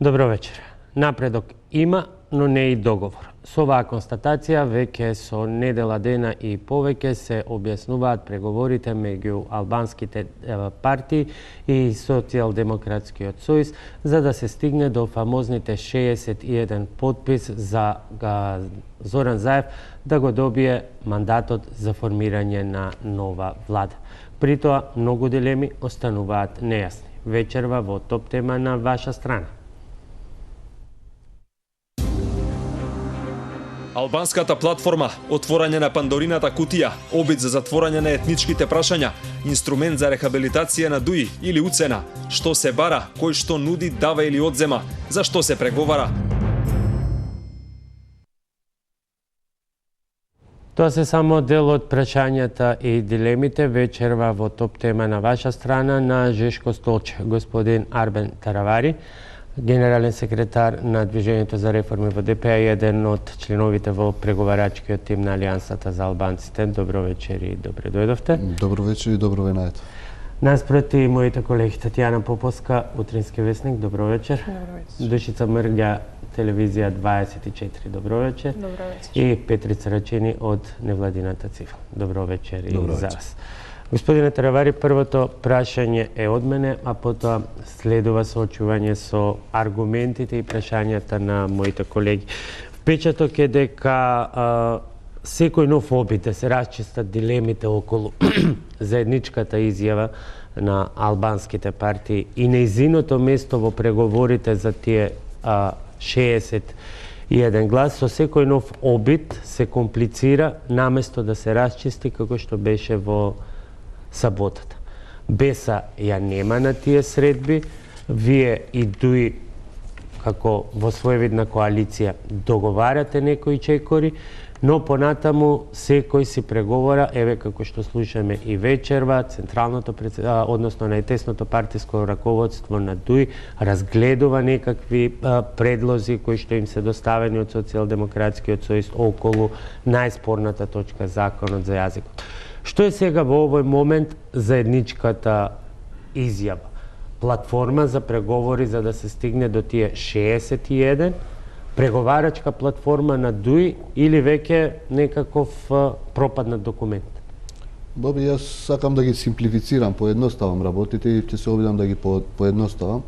Добро вечер. Напредок има, но не и договор. Со оваа констатација веќе со недела дена и повеќе се објаснуваат преговорите меѓу албанските партии и Социјалдемократскиот сојуз за да се стигне до фамозните 61 подпис за Зоран Заев да го добие мандатот за формирање на нова влада. При тоа многу дилеми остануваат нејасни. Вечерва во топ тема на ваша страна. Албанската платформа, отворање на Пандорината кутија, обид за затворање на етничките прашања, инструмент за рехабилитација на ДУИ или уцена, што се бара, кој што нуди, дава или одзема, за што се преговара. Тоа се само дел од прашањата и дилемите вечерва во топ тема на ваша страна на Жешко Столче, господин Арбен Таравари, генерален секретар на Движењето за реформи во ДПА и еден од членовите во преговарачкиот тим на Алијансата за албанците. Добро вечер и добре дојдовте. Добро вечер и добро ве најдов. Наспроти моите колеги Татјана Поповска, Утрински весник, добро вечер. Добро вечер. Душица Мрѓа, телевизија 24, добро вечер. Добро вечер. И Петрица Рачини од невладината ЦИФ. Добро вечер и добро за вечер. вас. Господине Таравари, првото прашање е од мене, а потоа следува соочување со аргументите и прашањата на моите колеги. Впечаток е дека секој нов обид да се расчистат дилемите околу заедничката изјава на албанските партии и нејзиното место во преговорите за тие 61 глас, со секој нов обид се комплицира наместо да се расчисти како што беше во саботата. Беса ја нема на тие средби, вие и ДУИ како во своевидна коалиција договарате некои чекори, но понатаму секој си преговора, еве како што слушаме и вечерва, централното односно најтесното партиско раководство на ДУИ разгледува некакви предлози кои што им се доставени од Социјалдемократскиот сојуз околу најспорната точка законот за јазикот. Што е сега во овој момент заедничката изјава? Платформа за преговори за да се стигне до тие 61, преговарачка платформа на ДУИ или веќе некаков пропаднат документ? Боби, јас сакам да ги симплифицирам, поедноставам работите и ќе се обидам да ги поедноставам.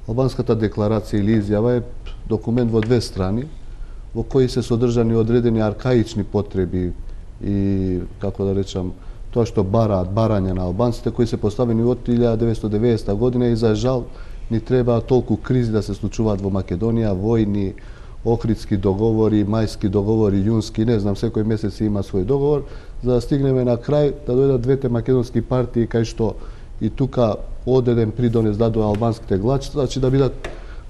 Албанската декларација или изјава е документ во две страни, во кои се содржани одредени аркаични потреби и, како да речам, тоа што барање на албанците кои се поставени од 1990 година и за жал ни треба толку кризи да се случуваат во Македонија, војни, Охридски договори, мајски договори, јунски, не знам, секој месец има свој договор, за да стигнеме на крај да дојдат двете македонски партии кај што и тука одеден придонес дадоа албанските гласчи, значи да бидат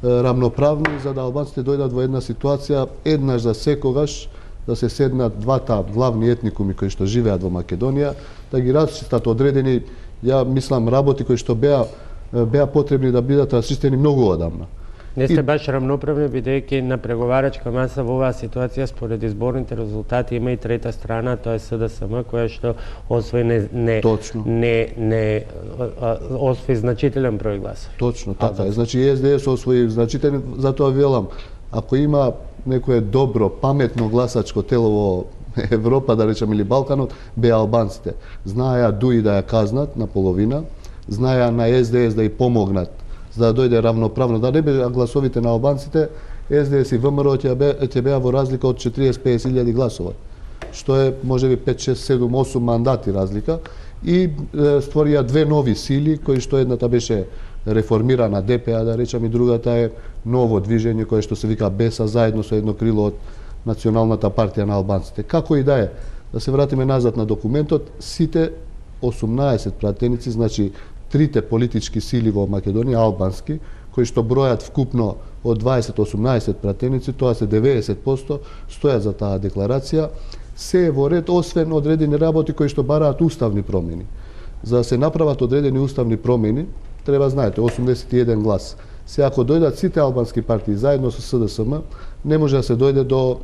рамноправни, за да албанците дојдат во една ситуација еднаш за секогаш да се седнат двата главни етникуми кои што живеат во Македонија, да ги расчистат одредени, ја мислам, работи кои што беа потребни да бидат расчистени многу одамна. Не сте баш рамноправни, бидејќи на преговарачка маса во оваа ситуација според изборните резултати има и трета страна, тоа е СДСМ, која што освои освои значителен број гласови. Точно, така е. Значи СДС освои значителен, затоа велам, ако има некое добро, паметно гласачко тело во Европа, да речем, или Балканот, беа албанците. Знаеа ДУИ да ја казнат на половина, знаеа на СДС да ја помогнат за да дојде равноправно, да не беа гласовите на албанците, СДС и ВМРО ќе беа во разлика од 40-50 илјади гласова, што е можеби 5, 6, 7, 8 мандати разлика и створија две нови сили, кои што едната беше реформирана ДПА, да речам, и другата е ново движење кое што се вика БЕСА, заедно со едно крило од Националната партија на албанците. Како и да е, да се вратиме назад на документот, сите 18 пратеници, значи трите политички сили во Македонија, албански, кои што бројат вкупно од 20-18 пратеници, тоа се 90%, стојат за таа декларација, се е во ред, освен одредени работи кои што бараат уставни промени. За да се направат одредени уставни промени, треба, знаете, 81 глас. Се ако дојдат сите албански партии заедно со СДСМ, не може да се дојде до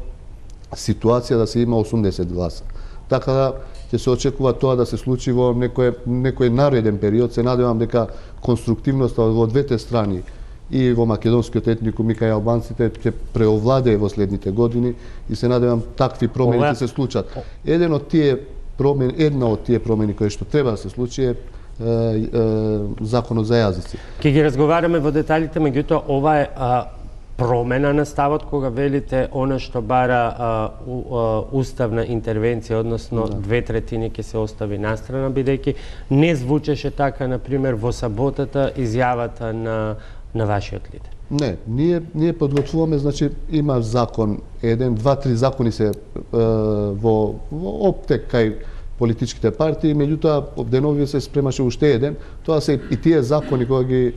ситуација да се има 80 гласа. Така да ќе се очекува тоа да се случи во некој нареден период. Се надевам дека конструктивноста во двете страни и во македонскиот етникум и кај албанците ќе преовладее во следните години и се надевам такви промени ќе се случат. Една од тие промени кои што треба да се случи е законот за јазици. Ќе ги разговараме во деталите, меѓутоа ова е промена на ставот кога велите она што бара уставна интервенција, односно 2/3 ќе се остави настрана, бидејќи не звучеше така, например, во саботата изјавата на вашиот лидер. Не, ние подготвуваме, значи има закон, 2-3 закони се во оптек кај политичките партии, меѓутоа денови се спремаше уште еден, тоа се и тие закони кога ги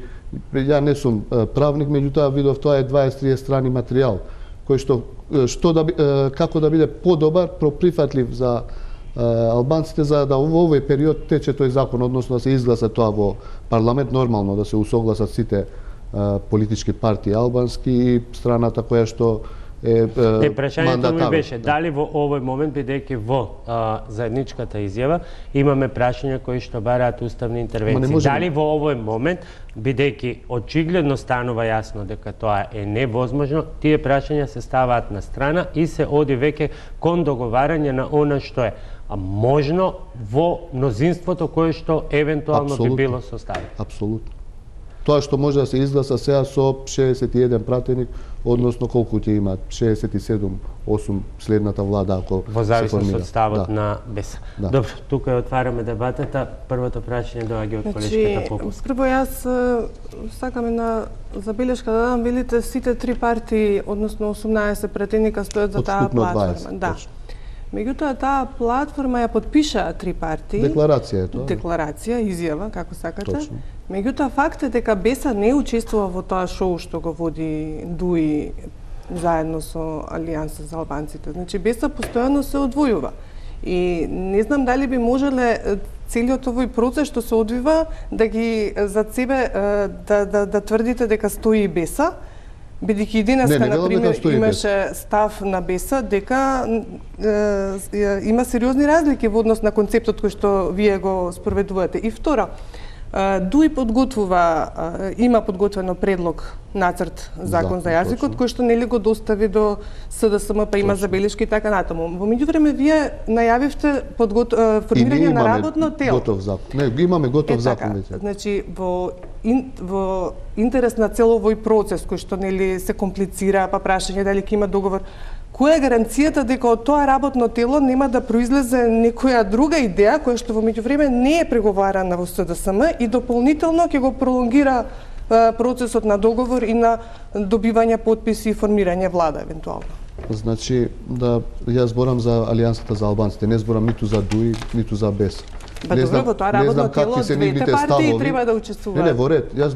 ја не сум правник, меѓутоа видов тоа е 20-30 страни материјал кој како да биде подобар, проприфатлив за албанците, за да во овој период тече тој закон, односно да се изгласа тоа во парламент, нормално да се усогласат сите политички партии албански и страната која што е прашањето ми беше дали во овој момент, бидејќи во заедничката изјава имаме прашања кои што бараат уставни интервенции. Дали во овој момент, бидејќи очигледно станува јасно дека тоа е невозможно, тие прашања се ставаат на страна и се оди веќе кон договарање на она што е можно во мнозинството кое што евентуално би било составено. Апсолутно. Тоа што може да се изгласа сега со 61 пратеник, односно колку ќе имаат 67-8 следната влада ако во зависност од ставот на БЕС. Добро, тука отвараме дебатата. Првото прашање доаѓа од колешката Попов. Прво јас сакам една забелешка да дадам, велите сите три партии, односно 18 пратеника стојат за таа платформа. Да. Меѓутоа, таа платформа ја подпишаа три партии. Декларација е тоа. Декларација, изјава, како сакате. Точно. Меѓутоа, факт е дека БЕСА не учествува во тоа шоу што го води ДУИ заедно со Алијанса за албанците. Значи, БЕСА постојано се одвојува. И не знам дали би можеле целиот овој процес што се одвива да ги зад себе да тврдите дека стои БЕСА, бидејќи денеска, например, имаше став на БЕСА дека има сериозни разлики во однос на концептот кој што вие го спроведувате. И второ, ДУИ има подготвено предлог нацрт закон за јазикот, кој што нели го достави до СДСМ, па има забелешки и така натаму. Во меѓувреме вие најавивте формирање на работно тело. Готов закон. Не, имаме готов закон веќе. Значи во интерес на цел овој процес кој што нели се комплицира, па прашање дали ќе има договор, која е гаранцијата дека од тоа работно тело нема да произлезе некоја друга идеја која што во меѓувреме не е преговарана во СДСМ и дополнително ќе го пролонгира процесот на договор и на добивање подписи и формирање влада евентуално? Значи, јас зборам за Алијансата за албанците, не зборам ниту за ДУИ, ниту за БЕС. Не знам какви се нивните ставови. Треба да учествуваат. Не, во ред. Јас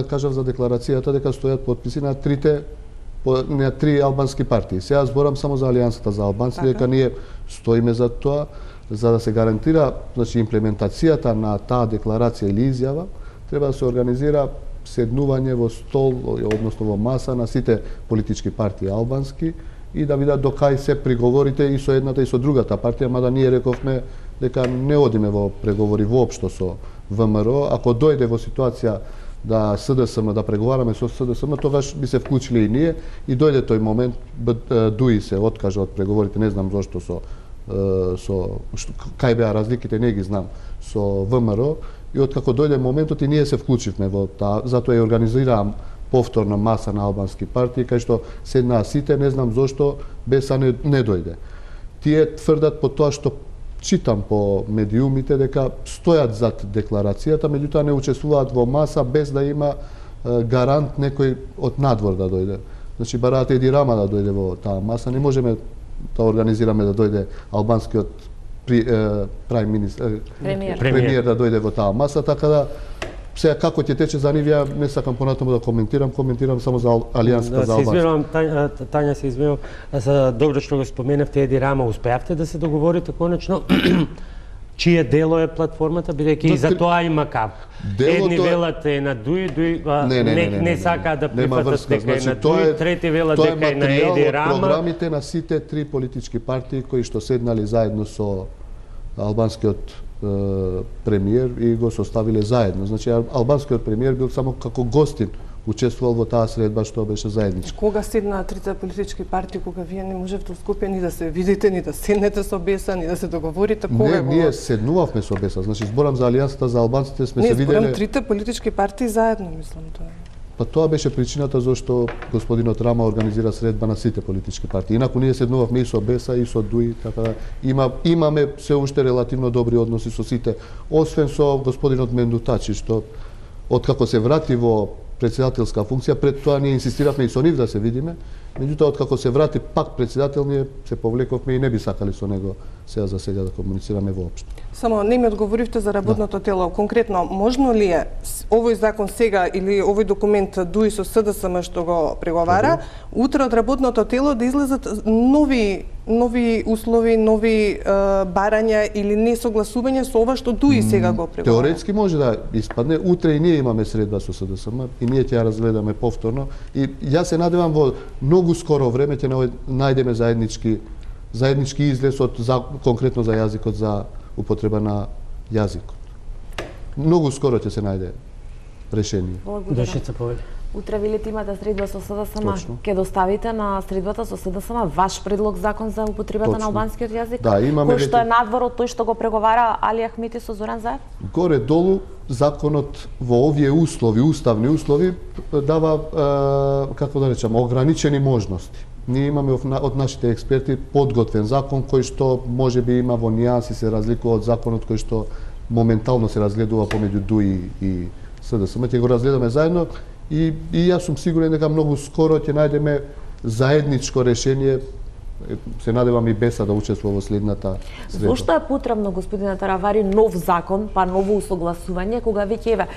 кажав за декларацијата дека стојат подписи на три албански партии. Сега зборам само за Алијансата за албанците, дека ние стоиме за тоа, за да се гарантира, значи, имплементацијата на таа декларација или изјава, треба да се организира седнување во стол, односно во маса на сите политички партии албански и да видат до кај се приговорите и со едната и со другата партија, мада ние рековме дека не одиме во преговори воопшто со ВМРО. Ако дојде во ситуација да СДСМ, да преговараме со СДСМ, тогаш би се вклучили и ние и дојде тој момент, ДУИ се откажа од преговорите, не знам зошто кај беа разликите, не ги знам, со ВМРО, и откако дојде моментот и ние се вклучивме во таа, затоа и организирам повторна маса на албански партии, кај што седнаа сите, не знам зошто БЕСА не дојде. Тие тврдат по тоа што читам по медиумите дека стојат зад декларацијата, меѓутоа не учествуваат во маса без да има гарант некој од надвор да дојде. Значи бараат Еди Рама да дојде во таа маса, не можеме да организираме да дојде албанскиот премиер да дојде во таа маса, така да сега како ќе тече за нив, ја не сакам понатаму да коментирам само за Алијансата за албанците. Тања, се извинувам, за добро што го споменавте Еди Рама, успеавте да се договорите конечно чие дело е платформата, бидејќи и за тоа има кап. Едни велат е на ДУИ, не сакаат да прифатат дека е на ДУИ, трети велат дека е на Еди Рама. Програмите на сите три политички партии кои што седнали заедно со албанскиот премиер и го составиле заедно. Значи, албанскиот премиер бил само како гостин учествувал во таа средба што беше заедничка. Кога седнаа трите политички партии, кога вие не можевте во Скопје ни да се видите, ни да седнете со Беса, ни да се договорите, кога Не, ние седнувавме со Беса. Значи зборам за Алијансата за албанците сме се виделе. Не, зборам трите политички партии заедно, мислам тоа. Па тоа беше причината зашто господинот Рама организира средба на сите политички партии. Инаку ние седнувавме и со Беса и со ДУИ, така да имаме се уште релативно добри односи со сите, освен со господинот Мендутачи, што откако се врати во председателска функција, пред тоа ние инсистиравме и со нив да се видиме, меѓутоа откако се врати пак председател, ние се повлековме и не би сакали со него за сега да комуницираме воопшто. Само не ми одговоривте за работното тело. Конкретно, можно ли е овој закон сега или овој документ ДУИ со СДСМ што го преговара, утре од работното тело да излезат нови услови, нови барања или несогласување со ова што ДУИ сега го преговара? Теоретски може да испадне. Утре и ние имаме средба со СДСМ и ние ќе ја разгледаме повторно. И јас се надевам во многу скоро време ќе најдеме заеднички излез конкретно за јазикот, за употреба на јазикот. Многу скоро ќе се најде решение. Душица повеќе. Утре велите имате средба со СДСМ. Ке доставите на средбата со СДСМ ваш предлог закон за употребата на албанскиот јазик? Да, имаме кој што е надвор од тој што го преговара Али Ахмети со Зоран Заев? Горе долу законот во овие услови, уставни услови дава како да речам ограничени можности. Ние имаме од нашите експерти подготвен закон кој што можеби има во нијанси се разликува од законот кој што моментално се разгледува помеѓу ДУИ и СДСМ. Ќе го разгледаме заедно и јас сум сигурен дека многу скоро ќе најдеме заедничко решение. Се надевам и Беса да учествува во следната средба. Зошто е потребно, господине Таравари, нов закон, па ново усогласување, кога веќе еве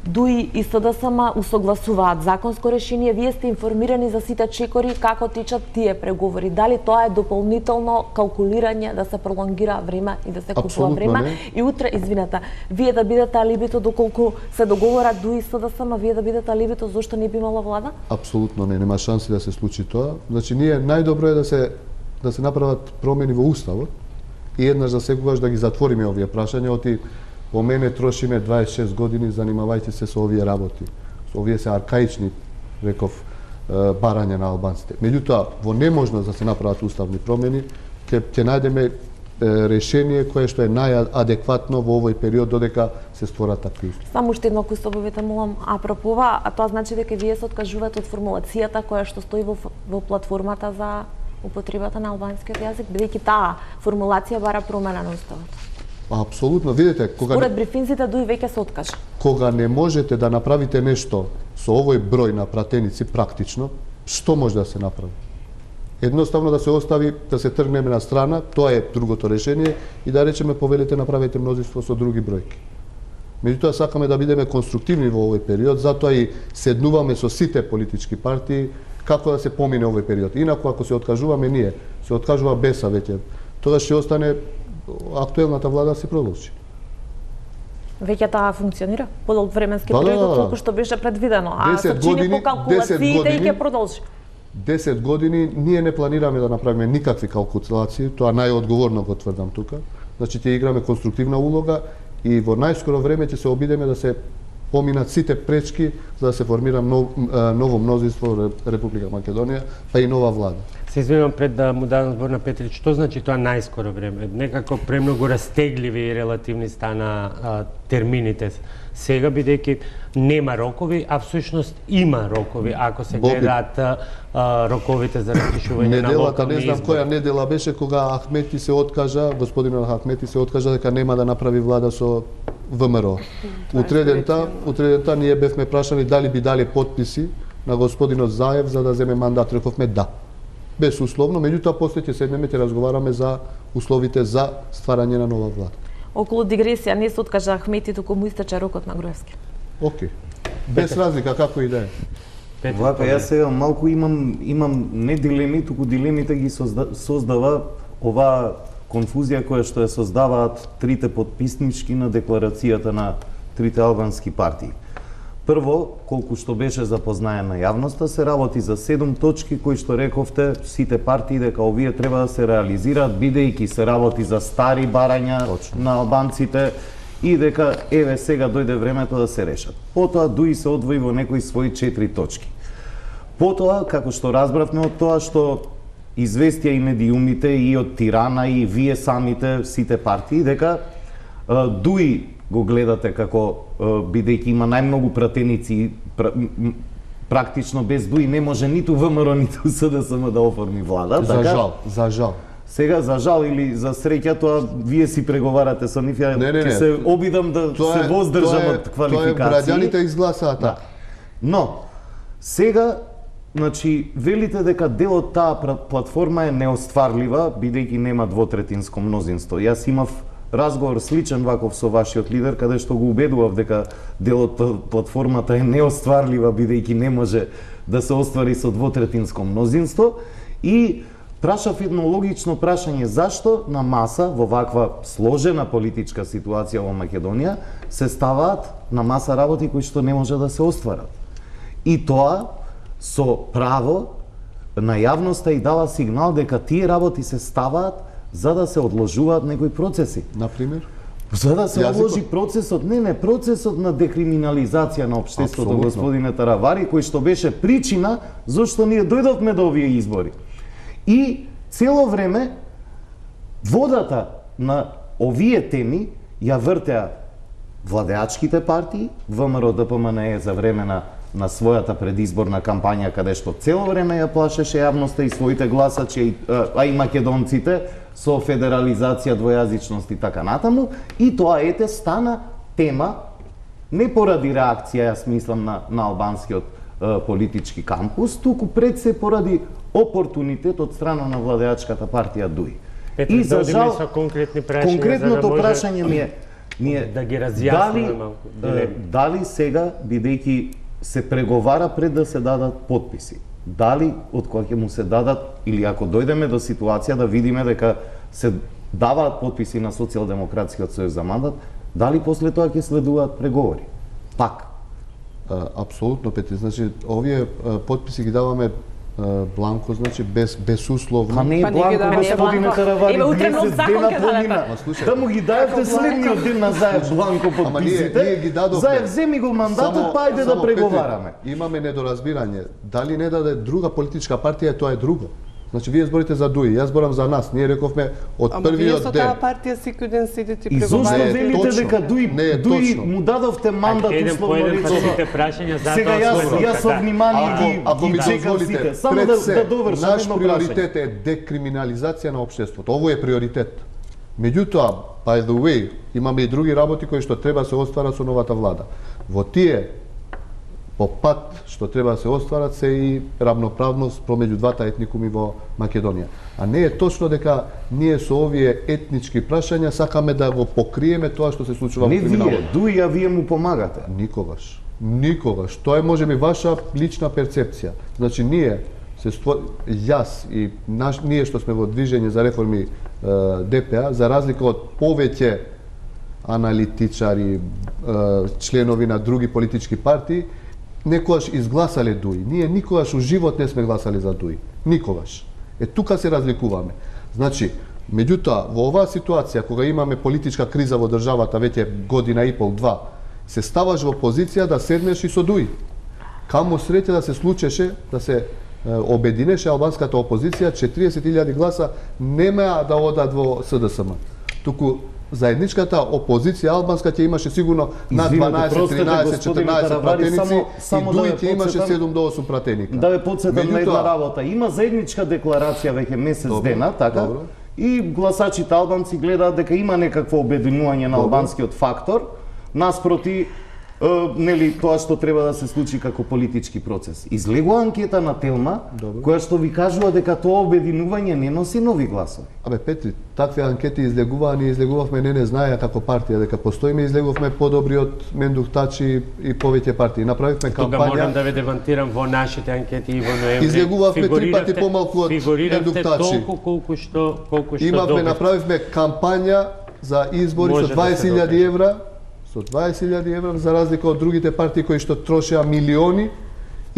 ДУИ и СДСМ усогласуваат законско решение, вие сте информирани за сите чекори како течат тие преговори. Дали тоа е дополнително калкулирање да се пролонгира време и да се купува време? Не. И утре, извинете, вие да бидете алибито доколку се договорат ДУИ и СДСМ, вие да бидете алибито зошто не би имала влада? Апсолутно не, нема шанси да се случи тоа. Значи ние најдобро е да се направат промени во уставот и еднаш за секогаш да ги затвориме овие прашања. Во мене трошиме 26 години, занимавајте се со овие работи. Овие се аркаични, реков, барања на албанците. Меѓутоа, во неможност да се направат уставни промени, ќе најдеме решение кое што е најадекватно во овој период додека се створат такви услови. Само уште едно кустобовите молам апропо ова, а тоа значи дека вие се откажувате од формулацијата која што стои во платформата за употребата на албанскиот јазик, бидејќи таа формулација бара промена на уставот. Апсолутно, видите, според брифинците ДУИ веќе се откажа. Кога не можете да направите нешто со овој број на пратеници практично, што може да се направи? Едноставно да се остави, да се тргнеме на страна, тоа е другото решение и да речеме повелете направете мнозинство со други бројки. Меѓутоа сакаме да бидеме конструктивни во овој период, затоа и седнуваме со сите политички партии како да се помине овој период. Инаку ако се откажуваме ние, се откажува Беса веќе, тогаш ќе остане актуелната влада се продолжи. Веќе таа функционира подолг временски период колку што беше предвидено, а се чини по калкулациите и ќе продолжи. 10 години ние не планираме да направиме никакви калкулации, тоа најодговорно го тврдам тука. Значи ќе играме конструктивна улога и во најскоро време ќе се обидеме да се поминат сите пречки за да се формира ново мнозинство во Република Македонија, па и нова влада. Се извинувам пред да му дадам збор на Петрич, што значи тоа најскоро време? Некако премногу растегливи и релативни стана термините сега, бидејќи нема рокови, а всушност има рокови, ако се гледаат роковите за распишување на локални избори. Не знам која недела беше кога Ахмети се откажа, господинот Ахмети се откажа дека нема да направи влада со ВМРО. Утредента ние бевме прашани дали би дали подписи на господинот Заев за да земе мандат, рековме да. Безусловно, меѓутоа после ќе седнеме ќе разговараме за условите за стварање на нова влада. Околу дигресија не се откажа Ахмети, туку му истече рокот на Груевски. Океј. Без разлика како и да е. Вака, јас сега малку имам не дилеми, туку дилемите ги создава оваа конфузија која што ја создаваат трите подписнички на декларацијата на трите албански партии. Прво, колку што беше запознаена јавноста, се работи за 7 точки кои што рековте сите партии дека овие треба да се реализираат, бидејќи се работи за стари барања на албанците и дека еве сега дојде времето да се решат. Потоа Дуи се одвои во некои своји 4 точки. Потоа, како што разбравме од тоа што известија и медиумите и од Тирана и вие самите, сите партии, дека Дуи го гледате како бидејќи има најмногу пратеници, практично без Дуи не може ниту ВМРО, ниту СДСМ да оформи влада. За жал. Сега за жал или за среќа, тоа вие си преговарате со нив, ќе се обидам да се воздржам од квалификации. Тоа граѓаните изгласаа така. Но сега, значи, велите дека дел од таа платформа е неостварлива, бидејќи нема двотретинско мнозинство. Јас имав разговор сличен ваков со вашиот лидер, каде што го убедував дека дел од платформата е неостварлива, бидејќи не може да се оствари со двотретинско мнозинство, и прашав едно логично прашање: зашто на маса во ваква сложена политичка ситуација во Македонија се ставаат на маса работи кои што не може да се остварат? И тоа со право на јавноста и дава сигнал дека тие работи се ставаат за да се одложуваат некои процеси. Например? За да се одложи процесот, процесот на декриминализација на општеството, господине Таравари, кој што беше причина зашто ние дојдовме до овие избори. И цело време водата на овие теми ја вртеа владеачките партии, ВМРО ДПМНЕ за време на својата предизборна кампања, каде што цело време ја плашеше јавноста и своите гласачи, а и македонците, со федерализација, двојазичност и така натаму, и тоа стана тема не поради реакција, јас мислам, на албанскиот политички кампус, туку пред се поради опортунитет од страна на владеачката партија Дуи. И за жал, конкретното прашање ми е да ги разјасниме малку. Дали сега, бидејќи се преговара пред да се дадат подписи, дали од кога ќе му се дадат, или ако дојдеме до ситуација да видиме дека се даваат подписи на Социјалдемократскиот сојуз за мандат, дали после тоа ќе следуваат преговори? Пак. Апсолутно, Петри. Значи, овие подписи ги даваме бланко, значи безусловно. Па не е бланко, господине Таравари, месец дена помина. Да му ги дајте следниот ден на Заев бланко подписите. Заев, земи го мандатот, па ајде да преговараме. Имаме недоразбирање. Дали не даде друга политичка партија, тоа е друго. Значи, вие зборите за Дуи, јас зборам за нас. Ние рековме од првиот ден. Ама вие со таа партија секој ден седите и преговарате. И зошто велите дека Дуи му дадовте мандат условно речено? Сега јас со внимание ги чекам сите. Само да довршам наш едно приоритет е декриминализација на општеството. Ово е приоритет. Меѓутоа, by the way, имаме и други работи кои што треба се остварат со новата влада. Во тие по пат што треба да се остварат се и равноправност промеѓу двата етникуми во Македонија. А не е точно дека ние со овие етнички прашања сакаме да го покриеме тоа што се случува во криминалот. Не вие, Дуи, а вие му помагате. Никогаш. Никогаш. Тоа е можеби ваша лична перцепција. Значи ние јас и ние што сме во движење за реформи ДПА, за разлика од повеќе аналитичари, членови на други политички партии, некогаш изгласале Дуи. Ние никогаш у живот не сме гласали за Дуи. Никогаш. Тука се разликуваме. Значи, меѓутоа, во оваа ситуација, кога имаме политичка криза во државата веќе година и пол, два, се ставаш во позиција да седнеш и со Дуи. Камо среќа да се случеше, да се обединеше албанската опозиција, 40.000 гласа нема да одат во СДСМ. Туку заедничката опозиција албанска ќе имаше сигурно над 12, 13, 14 пратеници и Дуи ќе имаше 7 до 8 пратеника. Да ве потсетам на една работа. Има заедничка декларација веќе месец дена, така? И гласачите албанци гледаат дека има некакво обединување на албанскиот фактор наспроти нели тоа што треба да се случи како политички процес. Излегува анкета на Телма, која што ви кажува дека тоа обединување не носи нови гласови. Абе, Петри, такви анкети излегуваа, ние излегувавме, не знаеа како партија дека постоиме, излегувавме подобри од Мендух Тачи и повеќе партии. Направивме кампања. Тука морам да ве демантирам, во нашите анкети и во ноември. Излегувавме 3 пати помалку од Мендух Тачи. Колку што имавме, направивме кампања за избори со 20.000 евра. Со 20.000 евра, за разлика од другите партии кои што трошеа милиони,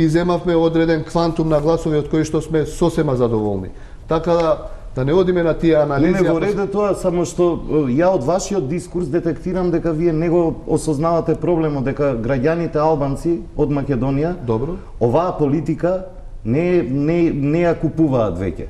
и земавме одреден квантум на гласови од кои што сме сосема задоволни. Така да Да не одиме на тие анализи. Не го реде тоа, само што ја од вашиот дискурс детектирам дека вие не го осознавате проблемот, дека граѓаните албанци од Македонија, Добро. оваа политика не ја купуваат веќе.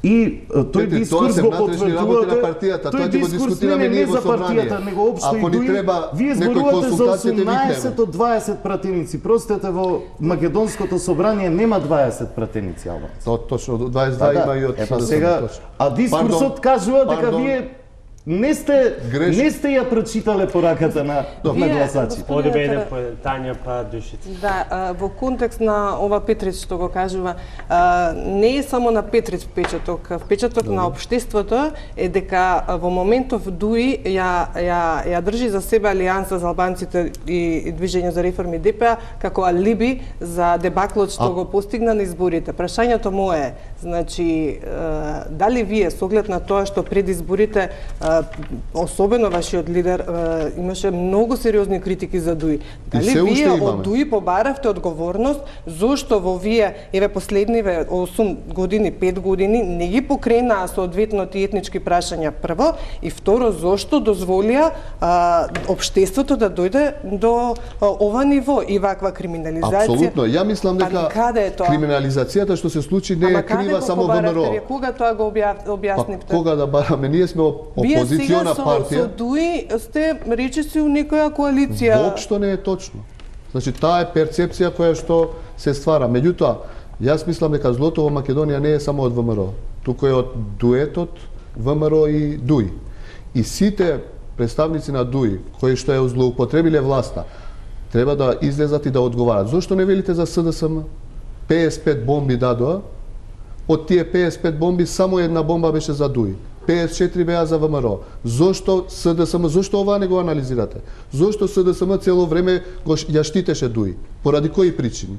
И тој дискурс го потврдувате, тој дискурс не за партијата, него општо и дуи, вие зборувате за 18 од 20 пратеници. Простете, во македонското собрание нема 20 пратеници албанци. Точно, 22 има и од сега, а дискурсот кажува дека вие не сте ја прочитале пораката на гласачите. Одиме еден по Тања па Душица. Да, во контекст на ова Петрич што го кажува, не е само на Петрич впечаток на општеството е дека во моментов ДУИ ја држи за себе Алијанса за албанците и Движење за реформи ДПА како алиби за дебаклот што го постигна на изборите. Прашањето мое е, значи, дали вие со оглед на тоа што пред изборите особено вашиот лидер имаше многу сериозни критики за ДУИ. Дали вие од ДУИ побаравте одговорност зошто во вие последниве 8 години, 5 години не ги покренаа соодветно тие етнички прашања прво и второ зошто дозволија општеството да дојде до ова ниво и ваква криминализација? Апсолутно, ја мислам дека криминализацијата што се случи не е крива само ВМРО. Кога тоа го објаснивте? Кога да бараме, ние сме опозициона партија. Со ДУИ сте речиси у некоја коалиција. Воопшто не е точно. Значи, таа е перцепција која што се ствара. Меѓутоа, јас мислам дека злото во Македонија не е само од ВМРО. Туку е од дуетот ВМРО и ДУИ. И сите представници на ДУИ, кои што ја злоупотребиле власта, треба да излезат и да одговарат. Зошто не велите за СДСМ? 55 бомби дадоа. Од тие 55 бомби само една бомба беше за ДУИ. 54 беа за ВМРО. Зошто СДСМ, зошто ова не го анализирате? Зошто СДСМ цело време ја штитеше ДУИ? Поради кои причини?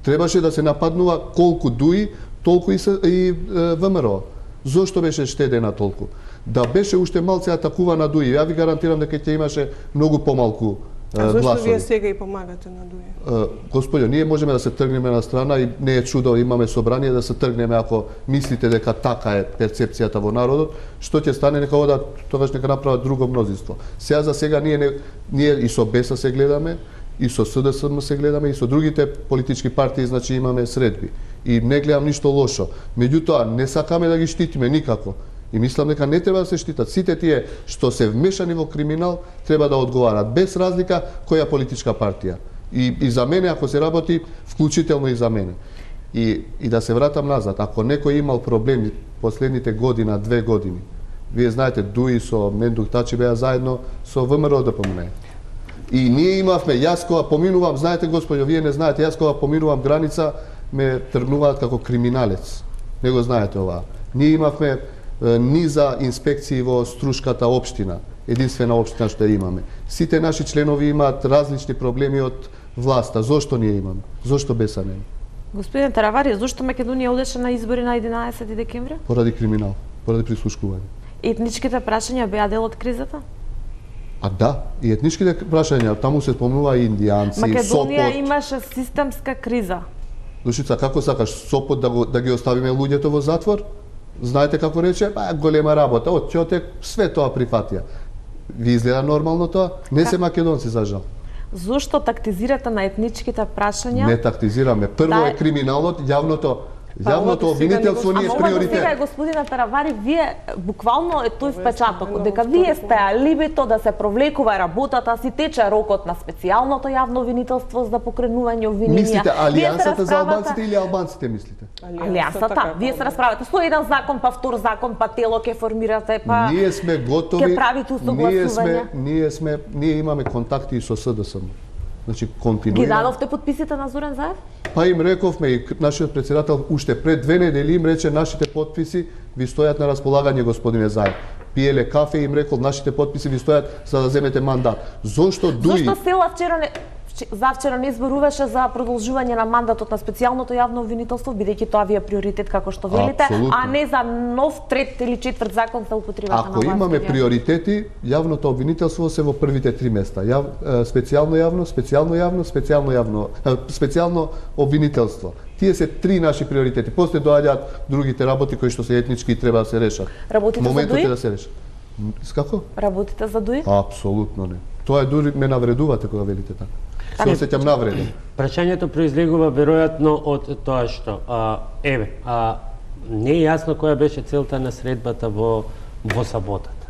Требаше да се нападнува колку ДУИ, толку и ВМРО. Зошто беше штедена толку? Да беше уште малце атакувана ДУИ, ја ви гарантирам дека ќе имаше многу помалку гласови. Зошто вие сега и помагате на ДУИ? Господјо, ние можеме да се тргнеме на страна и не е чудо, имаме собрание да се тргнеме ако мислите дека така е перцепцијата во народот, што ќе стане, нека одат, тогаш нека направат друго мнозинство. Сега за сега ние и со БЕСА се гледаме, и со СДСМ се гледаме, и со другите политички партии, значи имаме средби. И не гледам ништо лошо. Меѓутоа, не сакаме да ги штитиме никако. И мислам дека не треба да се штитат. Сите тие што се вмешани во криминал треба да одговарат, без разлика која политичка партија. И за мене, ако се работи, вклучително и за мене. И да се вратам назад, ако некој имал проблеми последните година, 2 години, вие знаете, ДУИ со Мендух Тачи беа заедно со ВМРО ДПМН. И ние имавме, јас кога поминувам, знаете господјо, вие не знаете, јас кога поминувам граница, ме тргнуваат како криминалец. Не го знаете ова. Ние имавме низа инспекции во Струшката општина, единствена општина што ја имаме. Сите наши членови имаат различни проблеми од власта. Зошто ние имаме? Зошто БЕСА не? Господин Таравари, зошто Македонија одеше на избори на 11 декември? Поради криминал, поради прислушкување. Етничките прашања беа дел од кризата? А да, и етничките прашања, таму се спомнува и индијанци, Македонија Сопот. имаше системска криза. Душица, како сакаш Сопот да ги оставиме луѓето во затвор? Знаете како рече? Голема работа, од Ќотек све тоа прифатија. Ви изгледа нормално тоа? Не се македонци, за жал. Зошто тактизирате на етничките прашања? Не тактизираме. Прво е криминалот, јавното обвинителство не е приоритет. Сега, господина Таравари, вие буквално е тој впечаток дека вие сте алибито да се провлекува работата, си тече рокот на специјалното јавно обвинителство за покренување обвиненија. Мислите Алијансата за албанците или албанците мислите? Алијансата, вие се расправате со еден закон, па втор закон, па тело ќе формирате, па ние сме готови. Ќе правите усогласување. Ние имаме контакти и со СДСМ. Значи континуирано. Ги дадовте подписите на Зоран Заев? Па им рековме и нашиот председател уште пред 2 недели им рече нашите подписи ви стојат на располагање, господине Заев. Пиеле кафе и им рекол нашите подписи ви стојат за да земете мандат. Зошто ДУИ? Зошто Села завчера не изборуваше за продолжување на мандатот на специјалното јавно обвинителство, бидејќи тоа ви е приоритет како што велите, Апсолутно. а не за нов трет или четврт закон за употребата на Ако имаме власт. приоритети, јавното обвинителство се во првите 3 места. Специјално јавно, специјално јавно, специјално обвинителство. Тие се 3 наши приоритети. После доаѓаат другите работи кои што се етнички и треба да се решат. Работите за Моментот ДУИ? е да се решат. Како? Работите за ДУИ? Апсолутно не. Тоа е дури ме навредувате кога велите така. Се осеќам навреден. Прашањето произлегува веројатно од тоа што не е јасно која беше целта на средбата во саботата.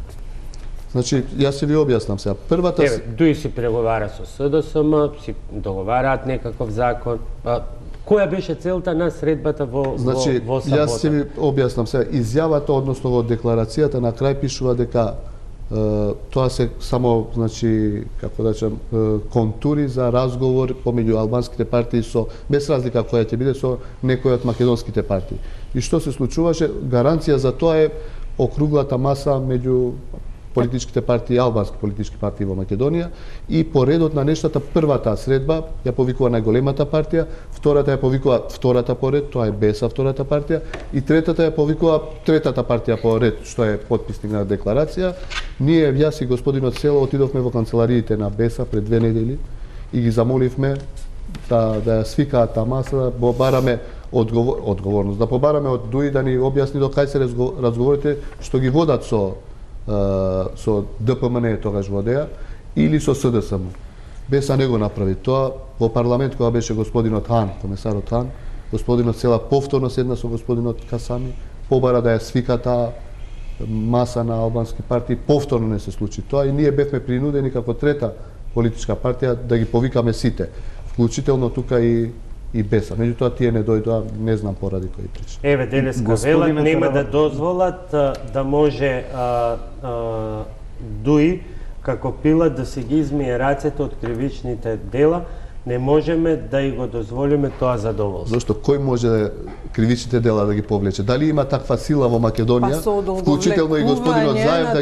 Значи, јас се ви објаснам сега. Првата ДУИ си преговара со СДСМ, си договараат некаков закон. Која беше целта на средбата во саботата? Јас се ви објаснам сега. Изјавата, односно во декларацијата на крај пишува дека тоа се само, значи, како да речам, контури за разговор помеѓу албанските партии без разлика која ќе биде, со некои од македонските партии. И што се случуваше? Гаранција за тоа е округлата маса меѓу политичките партии, албански политички партии во Македонија, и по редот на нештата првата средба ја повикува најголемата партија, втората ја повикува втората по ред, тоа е БЕСА, втората партија, и третата ја повикува третата партија по ред, што е потписник на декларација. Ние, јас и господинот Село, отидовме во канцелариите на БЕСА пред 2 недели и ги замоливме да ја свикаат таа маса, да бараме одговорност, да побараме од ДУИ да ни објасни до кај се разговорите што ги водат со ДПМН тогаш водеа или со СДСМ. БЕСА не го направи тоа. Во парламент кога беше господинот Хан, комесарот Хан, господинот Села повторно седна со господинот Касами, побара да ја свика таа маса на албански партии, повторно не се случи тоа и ние бевме принудени како трета политичка партија да ги повикаме сите, вклучително тука и БЕСА. Меѓутоа тие не дојдоа, не знам поради кои причини. Денеска велат нема да дозволат да може ДУИ како пилат да се ги измие рацете од кривичните дела, не можеме да и го дозволиме тоа задоволство. Зошто кој може кривичните дела да ги повлече? Дали има таква сила во Македонија, вклучително и господинот Заев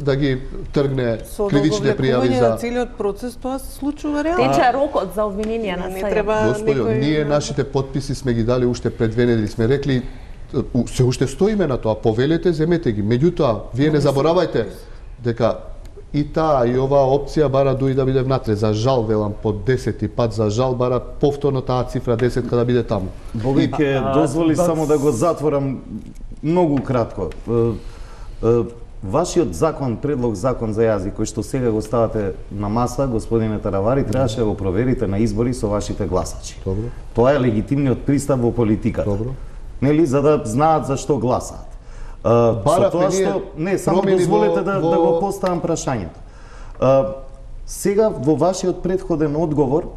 да ги тргне кривичните пријави за целиот процес, тоа се случува реално. Тече рокот за обвиненија на САЩ. Господи, ние нашите потписи сме ги дали уште пред 2 недели, сме рекли се уште стоиме на тоа, повелете, земете ги. Меѓутоа, вие не заборавајте дека и таа и оваа опција бара ДУИ да биде внатре. За жал, велам, по 10 пат, за жал бара повторно таа цифра 10 да биде таму. Боги ќе дозволи само да го затворам многу кратко. Вашиот закон, предлог закон за јазик, кој што сега го ставате на маса, господине Таравари, требаше да го проверите на избори со вашите гласачи. Добро. Тоа е легитимниот пристап во политиката. Добро. Нели, за да знаат за што гласаат. Со тоа што само дозволете да го поставам прашањето. Сега во вашиот претходен одговор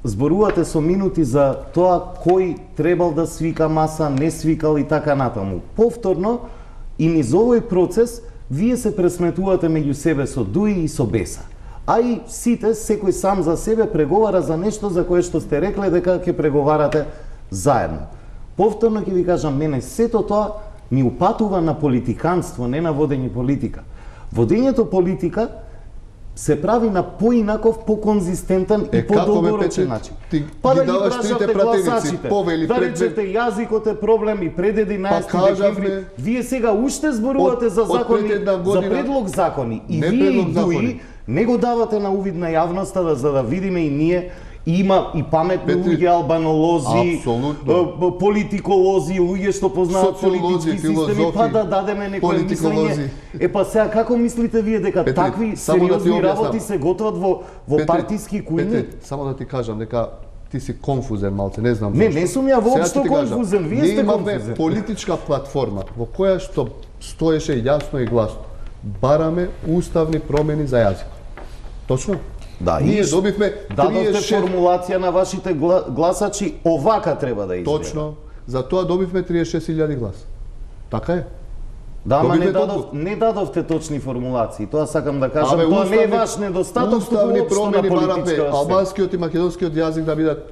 зборувате со минути за тоа кој требал да свика маса, не свикал и така натаму. Повторно и низ овој процес вие се пресметувате меѓу себе со ДУИ и со БЕСА. А и сите, секој сам за себе преговара за нешто за кое што сте рекле дека ќе преговарате заедно. Повторно ќе ви кажам, мене сето тоа ми упатува на политиканство, не на водење политика. Водењето политика се прави на поинаков, поконзистентен и подолгорочен начин. Па да ги прашате гласачите, да речете јазикот е проблем и пред 11 декември. Вие сега уште зборувате за закони, за предлог закони. И вие и ДУИ не го давате на увид на јавноста, за да видиме и ние. Има и паметни луѓе, албанолози, политиколози, луѓе што познаат политички системи, па да дадеме некој мислење. Па сега како мислите вие дека такви сериозни работи се готват во партиски кујни? Петре, само да ти кажам дека ти си конфузен малце, не знам зашто. Не сум ја воопшто конфузен, вие сте конфузен. Ние имаме политичка платформа во која што стоеше јасно и гласно. Бараме уставни промени за јазик. Точно? Да, ние добивме 36... Дадовте формулација на вашите гласачи, овака треба да изгледа. Точно. За тоа добивме 36.000 гласа. Така е. Да, ама не дадовте точни формулации. Тоа сакам да кажам, тоа не е ваш недостаток, уставни промени бараме албанскиот и македонскиот јазик да бидат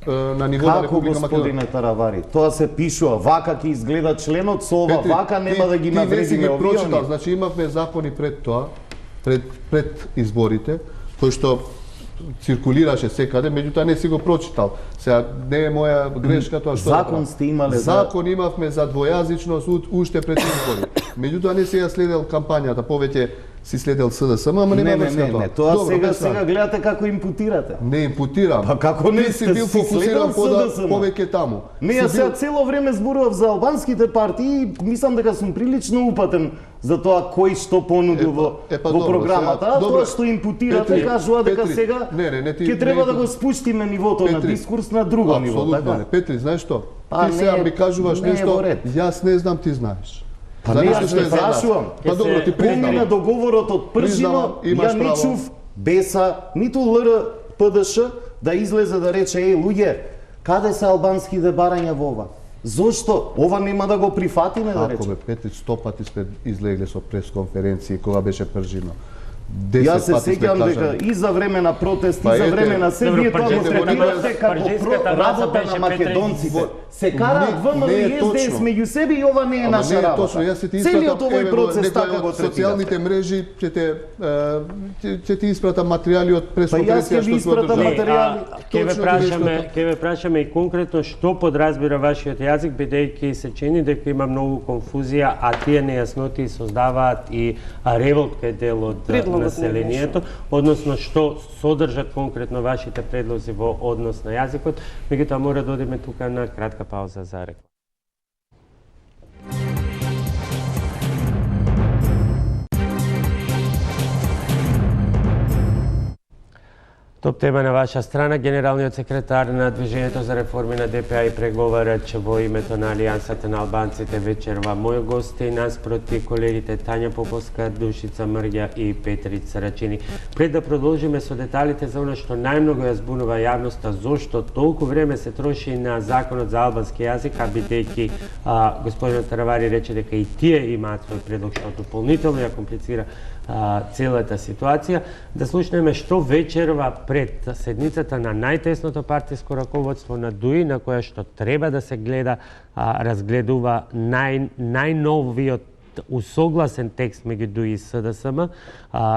на ниво на Република Македонија. Како, господине Таравари? Тоа се пишува, вака ќе изгледа членот со ова, вака нема да ги навредиме овие. Значи имавме закони пред тоа, пред изборите, кој што циркулираше секаде, меѓутоа не си го прочитал. Сега не е моја грешка тоа што закон сте имале закон имавме за двојазичност уште пред избори. Меѓутоа не си ја следел кампањата, повеќе си следел СДСМ, ама нема врска тоа. Не, тоа сега гледате како импутирате. Не импутирам. Па како не си бил фокусиран повеќе таму. Не, јас сега цело време зборував за албанските партии и мислам дека сум прилично упатен за тоа кој што понудил во програмата. Тоа што импутирате кажува дека сега ќе треба да го спуштиме нивото на дискурс на друго ниво, така? Петри, знаеш што? Ти сега ми кажуваш нешто, јас не знам, ти знаеш. Па не, јас те прашувам. Па добро, ти признавам. Помни на договорот од Пржино, ја не чув Беса, ниту ЛР ПДШ да излезе да рече, луѓе, каде се албанските барања во ова? Зошто? Ова нема да го прифатиме да рече? Ако бе, Петрич, 100 пати сме излегле со пресконференции кога беше Пржино. Јас се сеќам дека и за време на протест, и за време на се, вие тоа го третирате како работа на македонците. Се караат ВМРО и СДС меѓу себе и ова не е наша работа. Целиот овој процес така го третирате. Социјалните мрежи ќе ти испратам материјали од пресконференција што ќе испратам материјали. Ќе ве прашаме и конкретно што подразбира вашиот јазик, бидејќи се чини дека има многу конфузија, а тие нејасноти создаваат и револт кај дел од населението, односно што содржат конкретно вашите предлози во однос на јазикот, меѓутоа мора да одиме тука на кратка пауза за реклама. Топ тема на ваша страна, генералниот секретар на Движењето за реформи на ДПА и преговара, че во името на Алијансата на албанците вечерва мој гости наспроти колегите Тања Поповска, Душица Мрѓа и Петрица Рачини. Пред да продолжиме со деталите за она што најмногу ја збунува јавноста, зошто толку време се троши на законот за албански јазик, а бидејќи господинот Таравари рече дека и тие имаат свој предлог што дополнително ја комплицира целата ситуација, да слушнеме што вечерва пред седницата на најтесното партиско раководство на ДУИ, на која што треба да се гледа, разгледува најновиот усогласен текст меѓу ДУИ и СДСМ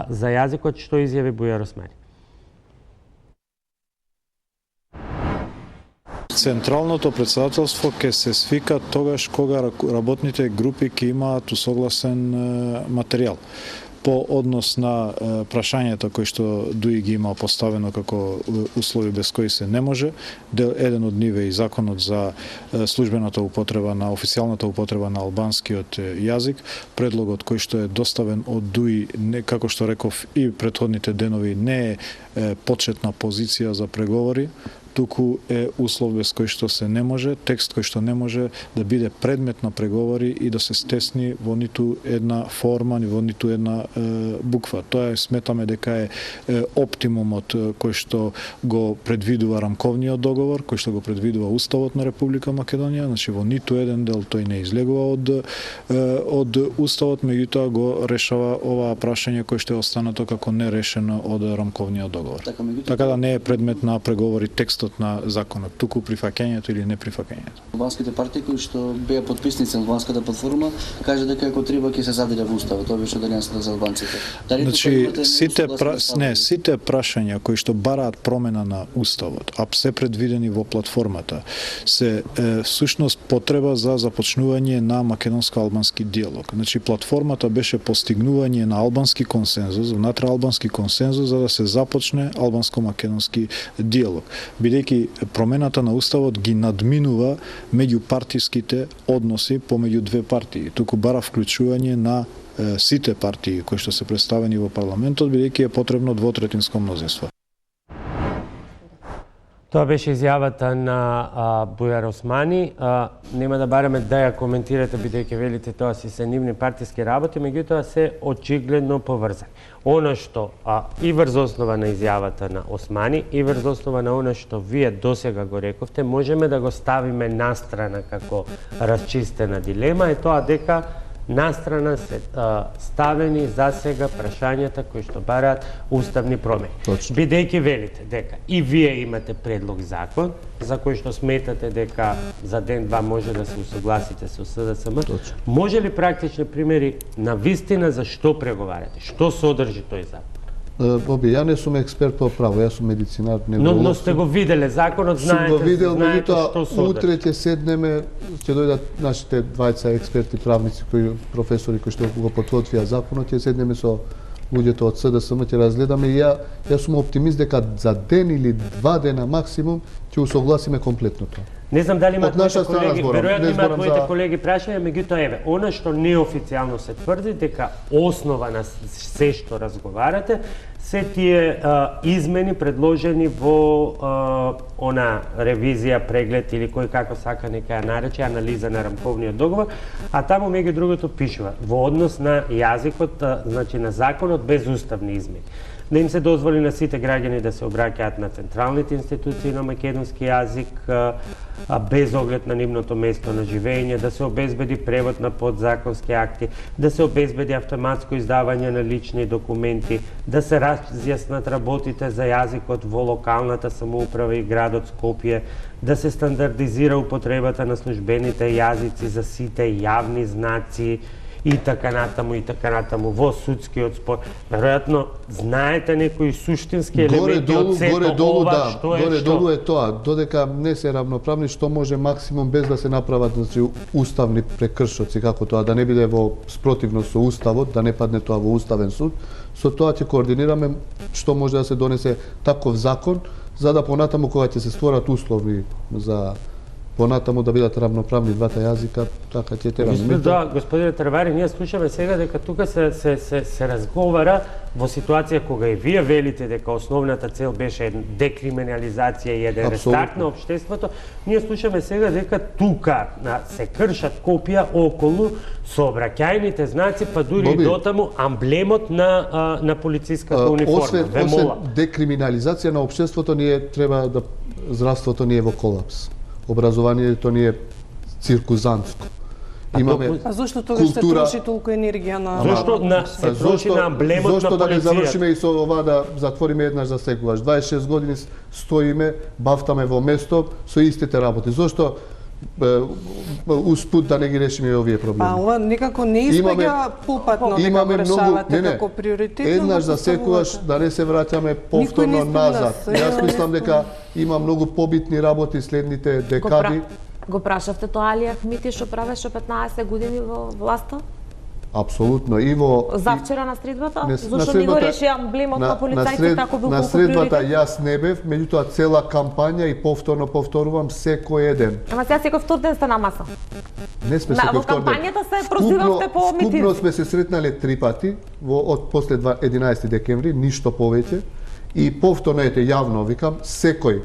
за јазикот, што изјави Бујар Османи. Централното председателство ќе се свика тогаш кога работните групи ќе имаат усогласен материјал. По однос на прашањата кои што ДУИ ги има поставено како услови без кои се не може, еден од нив е и законот за службената употреба на официјалната употреба на албанскиот јазик, предлогот кој што е доставен од ДУИ, како што реков и претходните денови, не е почетна позиција за преговори, туку е услов без кој што се не може, текст кој што не може да биде предмет на преговори и да се стесни во ниту една форма, ни во ниту една буква. Тоа сметаме дека е оптимумот кој што го предвидува рамковниот договор, кој што го предвидува Уставот на Република Македонија, значи во ниту еден дел тој не излегува од Уставот, меѓутоа го решава оваа прашање кој што е останато како нерешено од рамковниот договор. Така да не е предмет на преговори текстот на законот, туку прифаќањето или неприфаќањето. Албанските партии кои што беа подписници на албанската платформа кажа дека ако треба ќе се задира во Уставот, тоа беше Алијансата за албанците. Значи сите прашања кои што бараат промена на Уставот, а се предвидени во платформата, се всушност потреба за започнување на македонско-албански диалог. Значи платформата беше постигнување на албански консензус, внатре албански консензус за да се започне албанско-македонски диалог. Бидејќи промената на Уставот ги надминува меѓупартиските односи помеѓу две партии, туку бара вклучување на сите партии кои што се представени во парламентот, бидејќи е потребно двотретинско мнозинство. Тоа беше изјавата на Бујар Османи. Нема да бараме да ја коментирате, бидејќи велите тоа си се нивни партиски работи, меѓутоа се очигледно поврзани. Она што и врз основа на изјавата на Османи и врз основа на она што вие досега го рековте, можеме да го ставиме настрана како расчистена дилема, е тоа дека настрана се ставени за сега прашањата кои што бараат уставни промени. Бидејќи велите дека и вие имате предлог закон за кој што сметате дека за ден-два може да се усогласите со СДСМ, може ли практични примери на вистина за што преговарате? Што содржи тој закон? Боби, ја не сум експерт по право, јас сум медицинар, невролог. Но сте го виделе законот, Сум го видел, знаете што меѓутоа содржи. утре ќе седнеме, ќе дојдат нашите двајца експерти правници професори кои што го подготвија законот, ќе седнеме со луѓето од СДСМ, ќе разгледаме и ја сум оптимист дека за ден или 2 дена максимум ќе усогласиме комплетно тоа. Не знам дали имаат наша моите колеги, зборам, веројатно не имаат зборам моите за- колеги прашања, меѓутоа еве, она што неофицијално се тврди дека основа на се што разговарате се тие измени предложени во она ревизија, преглед или кој како сака нека ја нарече, анализа на рамковниот договор, а таму меѓу другото пишува во однос на јазикот, значи на законот без уставни измени. Да им се дозволи на сите граѓани да се обраќаат на централните институции на македонски јазик без оглед на нивното место на живење, да се обезбеди превод на подзаконски акти, да се обезбеди автоматско издавање на лични документи, да се разјаснат работите за јазикот во локалната самоуправа и градот Скопје, да се стандардизира употребата на службените јазици за сите јавни знаци, и така натаму во судскиот спор. Веројатно знаете некои суштински елементи од сето ова, што е што? Горе-долу е тоа, додека не се равноправни, што може максимум без да се направат значи уставни прекршоци, како тоа да не биде во спротивност со уставот, да не падне тоа во уставен суд, со тоа ќе координираме што може да се донесе таков закон, за да понатаму кога ќе се створат услови за понатаму да бидат равноправни двата јазика, така ќе тераме. Да, господине Тревари, ние слушаме сега дека тука се разговара во ситуација кога и вие велите дека основната цел беше декриминализација и еден рестарт на општеството. Ние слушаме сега дека тука се кршат копија околу сообраќајните знаци, па дури и дотаму амблемот на полициската униформа. Освен декриминализација на општеството, ние треба да здравството ни е во колапс. Образованието ни е циркузантско. Имаме А зошто тогаш се троши толку енергија на Зошто се троши на амблемот на полицијата? Зошто да не завршиме и со ова да затвориме еднаш за секогаш. 26 години стоиме, бафтаме во место со истите работи. Зошто успут да не ги решиме и овие проблеми? Па ова никако не испаѓа попатно дека го решавате како приоритет. Еднаш за секогаш да не се враќаме повторно назад. Јас мислам дека има многу побитни работи следните декади. Го прашавте тоа Али Ахмити што правеше 15 години во власта? Апсолутно. И во завчера на средбата, зашто не го реши амблемот на полицајците како бил на средбата јас не бев, меѓутоа цела кампања и повторувам секој еден. Ама сега секој втор ден сте на маса. Не сме секој втор ден. Во кампањата се прозивавте по митинг. Скупно сме се сретнале 3 пати од после 11 декември, ништо повеќе. И повторно јавно викам, секој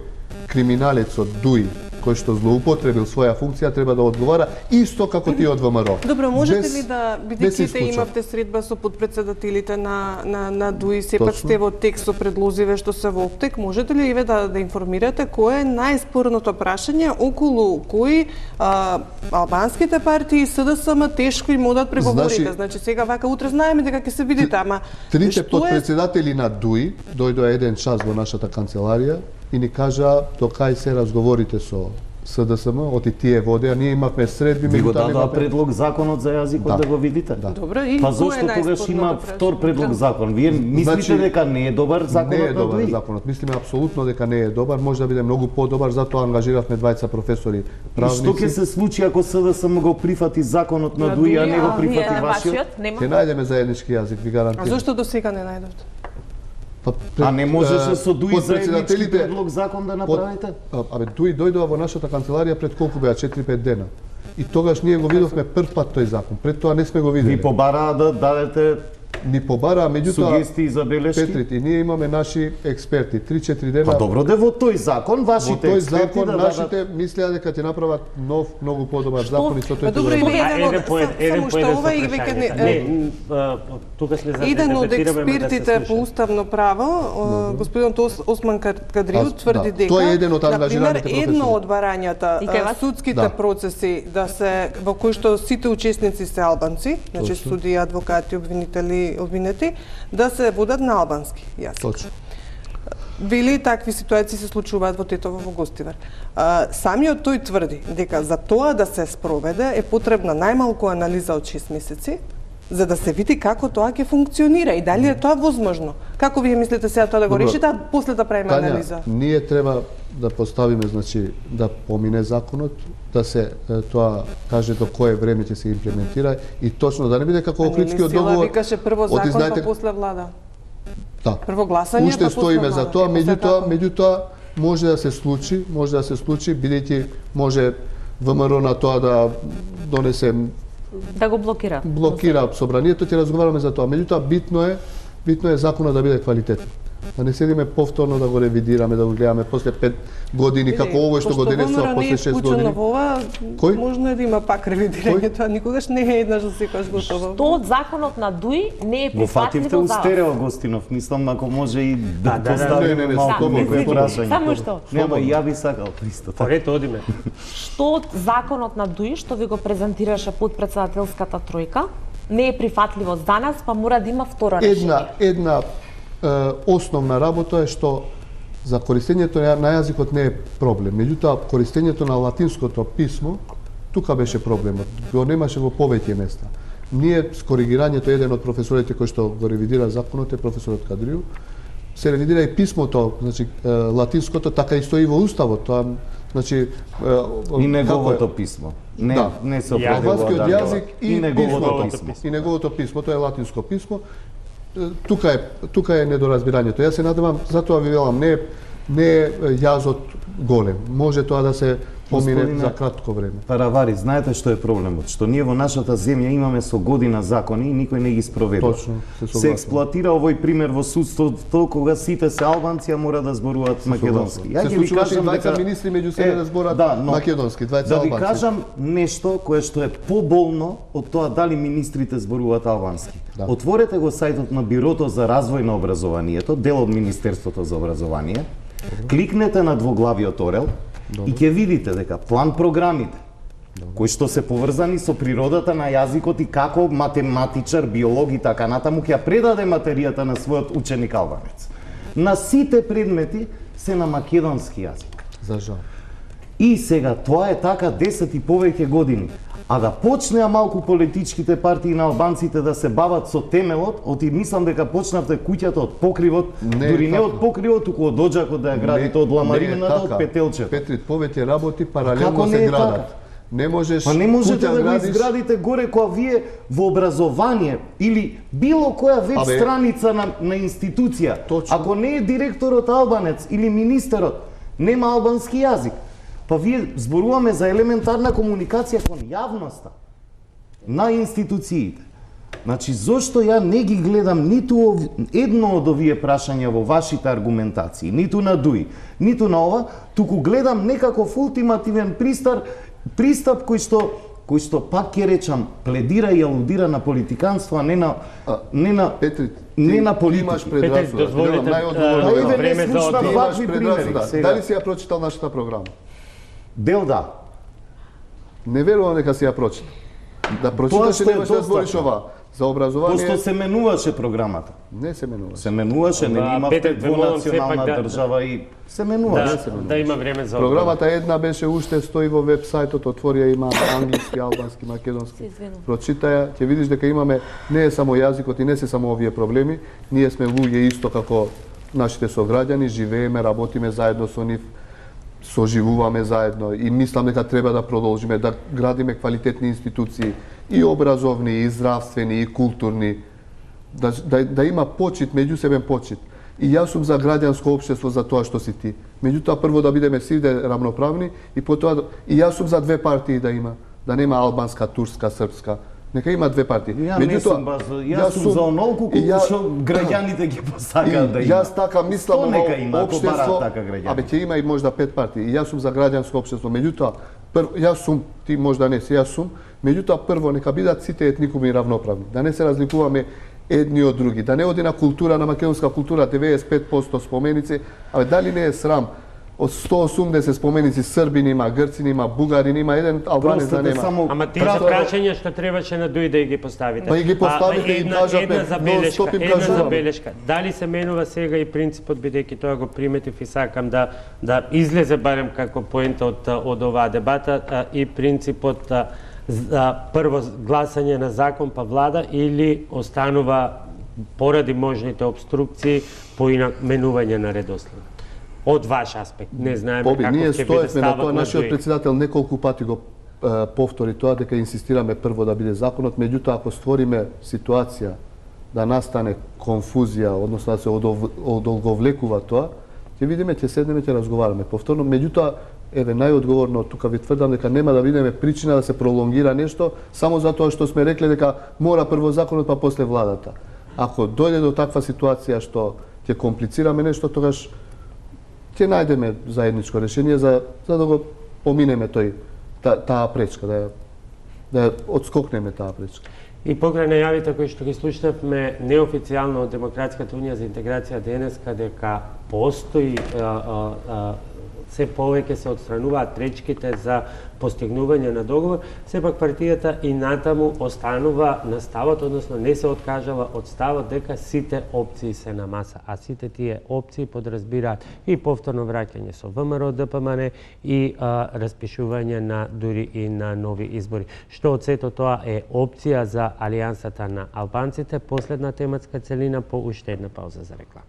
криминалец од ДУИ кој што злоупотребил своја функција треба да одговара исто како ти од ВМРО. Добро, можете ли да бидејќи имавте средба со подпредседателите на ДУИ, сепак сте во текст со предлозиве што се во оптек, можете ли еве да информирате кој е најспорното прашање околу кои албанските партии и СДСМ тешко им одат преговорите? Значи сега вака утре знаеме дека ќе се видите, ама трите подпредседатели на ДУИ дојдоа еден час во нашата канцеларија и ни кажа до кај се разговорите со СДСМ, оти тие водеа, ние имавме средби, ви го дадоа предлог законот за јазикот да го видите. Добро, и па зошто тогаш има втор предлог закон? Вие мислите дека не е добар законот? Не е добар законот. Мислиме апсолутно дека не е добар, може да биде многу подобар, затоа ангажиравме двајца професори правници. И што ќе се случи ако СДСМ го прифати законот на ДУИ, а не го прифати вашиот? Ќе најдеме заеднички јазик, ви гарантирам. А зошто досега не најдовте? А не можеше со ДУИ заеднички предлог закон да направите? Абе, ДУИ дојдоа во нашата канцеларија пред колку беа 4-5 дена. И тогаш ние го видовме прв пат тој закон. Пред тоа не сме го виделе. Ви побараа да дадете ни побараа, меѓутоа сугестии за белешки. Петрите, ние имаме наши експерти, 3-4 дена. Па добро де во тој закон вашите експерти да нашите мислеа дека ќе направат нов, многу подобар закон и со тој. Добро, еден ова и веќе тука сме за еден од експертите по уставно право, господин Осман Кадрил тврди дека тој е еден од ангажираните професори. Едно од барањата судските процеси да се во кои што сите учесници се албанци, значи судии, адвокати, обвинители, обвинети, да се водат на албански јазик. Точно. Вели такви ситуации се случуваат во Тетово, во Гостивар. Самиот тој тврди дека за тоа да се спроведе е потребна најмалку анализа од 6 месеци за да се види како тоа ќе функционира и дали е тоа возможно. Како вие мислите сега тоа да го решите, а после да правиме анализа? Ние треба да поставиме, значи, да помине законот, да се тоа каже до кое време ќе се имплементира и точно да не биде како Охридскиот договор. Викаше прво закон, па после влада. Да. Прво гласање, Уште па после стоиме влада. за тоа, меѓутоа може да се случи, бидејќи може ВМРО на тоа да донесе Да го блокира. Блокира собранието, ќе разговараме за тоа. Меѓутоа битно е законот да биде квалитетен. Да не седиме повторно да го ревидираме, да го гледаме после 5 години како овој што го денесува после 6 години. Кој? Можно е да има пак ревидирање, тоа никогаш не е еднаш за секогаш готово. Што од законот на ДУИ не е Го фативте прифатливо у за вас? стерео, Гостинов. Мислам, ако може и да поставиме малку некој прашање. Само што? Нема, ја би сакал исто така. Поред одиме. Што од законот на ДУИ што ви го презентираше подпредседателската тројка не е прифатливо за нас, па мора да има втора решение? Една основна работа е што за користењето на јазикот не е проблем. Меѓутоа, користењето на латинското писмо, тука беше проблемот. Го немаше во повеќе места. Ние с коригирањето, еден од професорите кој што го ревидира законот е професорот Кадрију, се ревидира и писмото, значи латинското, така и стои во уставот. Тоа, значи и неговото писмо. Не се определува албанскиот јазик и неговото писмо. И неговото писмо, тоа е латинско писмо. Тука е недоразбирањето. Јас се надевам, затоа ви велам, не е јазот голем. Може тоа да се помине за кратко време. Паравари, знаете што е проблемот? Што ние во нашата земја имаме со година закони и никој не ги спроведува. Точно, се експлоатира овој пример во судството кога сите се албанци, а мора да зборуваат македонски. Ја ќе ви кажам дека министри меѓу себе да зборуваат македонски, двајца албанци. Да ви кажам нешто кое што е поболно од тоа дали министрите зборуваат албански. Отворете го сајтот на Бирото за развој на образованието, дел од Министерството за образование. Кликнете на двоглавиот орел и ќе видите дека план програмите кои што се поврзани со природата на јазикот и како математичар, биолог и така натаму ќе предаде материјата на својот ученик албанец. На сите предмети се на македонски јазик. За жал. И сега тоа е така 10 и повеќе години. А да почнеа малку политичките партии на албанците да се бават со темелот, оти мислам дека почнавте куќата од покривот, дури не од покривот, туку од оџакот да ја градите, од ламарината, од петелчето. Петрит, повеќе работи паралелно се градат. Не можеш па не можете да го изградите горе кога вие во образование или било која веб страница на институција, ако не е директорот албанец или министерот, нема албански јазик. Па вие зборуваме за елементарна комуникација кон јавноста на институциите. Значи, зошто ја не ги гледам ниту едно од овие прашања во вашите аргументации, ниту на ДУИ, ниту на ова, туку гледам некаков ултимативен пристап кој што пак ќе речам пледира и алудира на политиканство, а не на Петри, не на политика. Имаш предрасуда. Дозволите време за одговор. Дали си ја прочитал нашата програма? Дел да. Не верувам дека си ја прочитал. Да прочиташ и немаш да збориш ова. За образование... Пошто се менуваше програмата. Не се менуваше. Се менуваше, не имавте двунационална држава и се менуваше. Да има време за одговор. Програмата една беше уште стои во веб-сајтот, отвори ја, има англиски, албански, македонски. Прочитаја, ќе видиш дека имаме не е само јазикот и не се само овие проблеми, ние сме луѓе исто како нашите сограѓани, живееме, работиме заедно со нив, соживуваме заедно и мислам дека треба да продолжиме да градиме квалитетни институции и образовни, и здравствени, и културни, да има почит, меѓусебен почит. И јас сум за граѓанско општество за тоа што си ти. Меѓутоа прво да бидеме сите рамноправни и потоа и јас сум за две партии да има, да нема албанска, турска, српска. Нека има две партии. Јас сум за онолку колку што граѓаните ги посакаат да има. Јас така мислам во општество. Абе ќе има и можда 5 партии. И јас сум за граѓанско општество. Меѓутоа, јас сум, ти можда не си, јас сум. Меѓутоа прво нека бидат сите етникуми равноправни. Да не се разликуваме едни од други. Да не оди на култура, на македонска култура 95% споменици. Абе дали не е срам? Од 180 споменици србини има, грцини има, бугарини има, еден албанец да нема. Ама тие се прашања што требаше на ДУИ да ги поставите. Па и ги поставите и кажате, една забелешка. Дали се менува сега и принципот, бидејќи тоа го приметив и сакам да излезе барем како поента од оваа дебата, и принципот за прво гласање на закон па влада или останува поради можните обструкции по менување на редослед? Од ваш аспект, не знаеме како ќе биде ставот на тоа. Нашиот председател неколку пати го повтори тоа, дека инсистираме прво да биде законот, меѓутоа ако створиме ситуација да настане конфузија, односно да се одолговлекува тоа, ќе видиме, ќе седнеме, ќе разговараме повторно. Меѓутоа, еве, најодговорно тука ви тврдам дека нема да видиме причина да се пролонгира нешто, само затоа што сме рекле дека мора прво законот, па после владата. Ако дојде до таква ситуација што ќе комплицираме нешто, тогаш ќе најдеме заедничко решение за да го поминеме таа пречка, да одскокнеме таа пречка. И покрај најавите кои што ги слушнавме неофицијално од Демократската унија за интеграција денеска дека постои се повеќе се отстрануваат пречките за постигнување на договор, сепак партијата и натаму останува на ставот, односно не се откажала од ставот дека сите опции се на маса, а сите тие опции подразбираат и повторно враќање со ВМРО ДПМН и распишување на дури и на нови избори. Што од сето тоа е опција за Алијансата на албанците. Последна тематска целина по уште една пауза за реклама.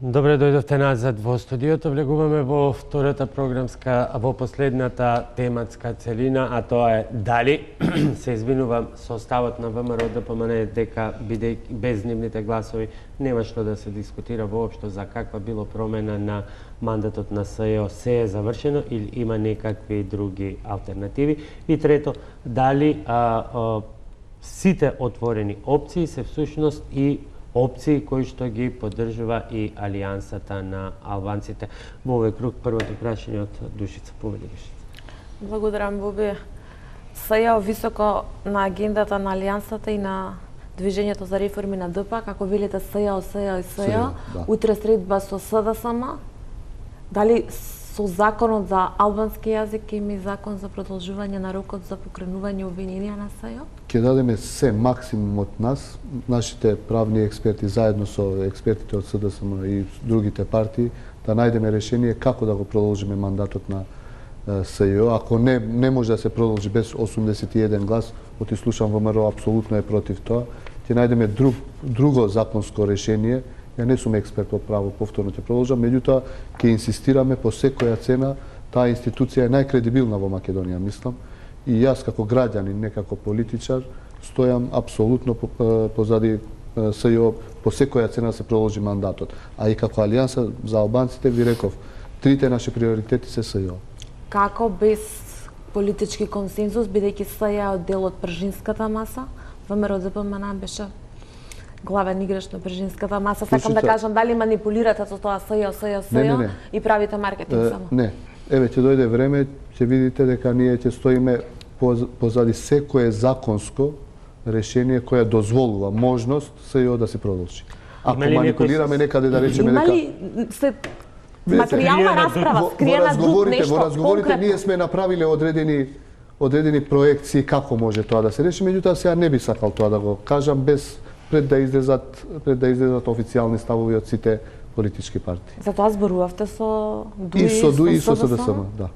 Добре дојдовте назад во студиото. Влегуваме во втората програмска, во последната тематска целина, а тоа е дали се извинувам составот на ВМРО ДПМН дека бидејќи без нивните гласови нема што да се дискутира воопшто за каква било промена на мандатот на СЈО, се е завршено или има некакви други алтернативи. И трето, дали сите отворени опции се всушност и опции кои што ги поддржува и Алијансата на албанците. Во овој круг првото прашање од Душица. Повеќе, Душица. Благодарам, Боби. СЈО високо на агендата на Алијансата и на Движењето за реформи на ДП, како велите СЈО. Утре средба со СДСМ. Дали со законот за албански јазик има и закон за продолжување на рокот за покренување обвиненија на СЈО? Ќе дадеме се максимум од нас, нашите правни експерти заедно со експертите од СДСМ и другите партии, да најдеме решение како да го продолжиме мандатот на СЈО. Ако не може да се продолжи без 81 глас, оти слушам ВМРО апсолутно е против тоа, ќе најдеме друго законско решение. Ја не сум експерт во право, повторно ќе продолжам, меѓутоа ќе инсистираме по секоја цена, таа институција е најкредибилна во Македонија, мислам. И јас како граѓанин, не како политичар, стојам апсолутно позади СЈО, по секоја цена се продолжи мандатот. А и како Алијанса за албанците ви реков, трите наши приоритети се СЈО. Како без политички консензус, бидејќи СЈО е дел од пржинската маса, ВМРО ДПМН беше главен играч на пржинската маса. Сакам да кажам, дали манипулирате со тоа СЈО и правите маркетинг само? Не. Еве, ќе дојде време, ќе видите дека ние ќе стоиме позади секое законско решение кое дозволува можност СЈО да се продолжи. Ако манипулираме некаде да речеме дека... Има ли се материјална расправа, скриена дух, нешто во разговорите ние сме направиле одредени проекции како може тоа да се реши, меѓутоа сега не би сакал тоа да го кажам без пред да излезат официјални ставови од сите политички партии. Затоа зборувавте со ДУИ и со СДСМ, да.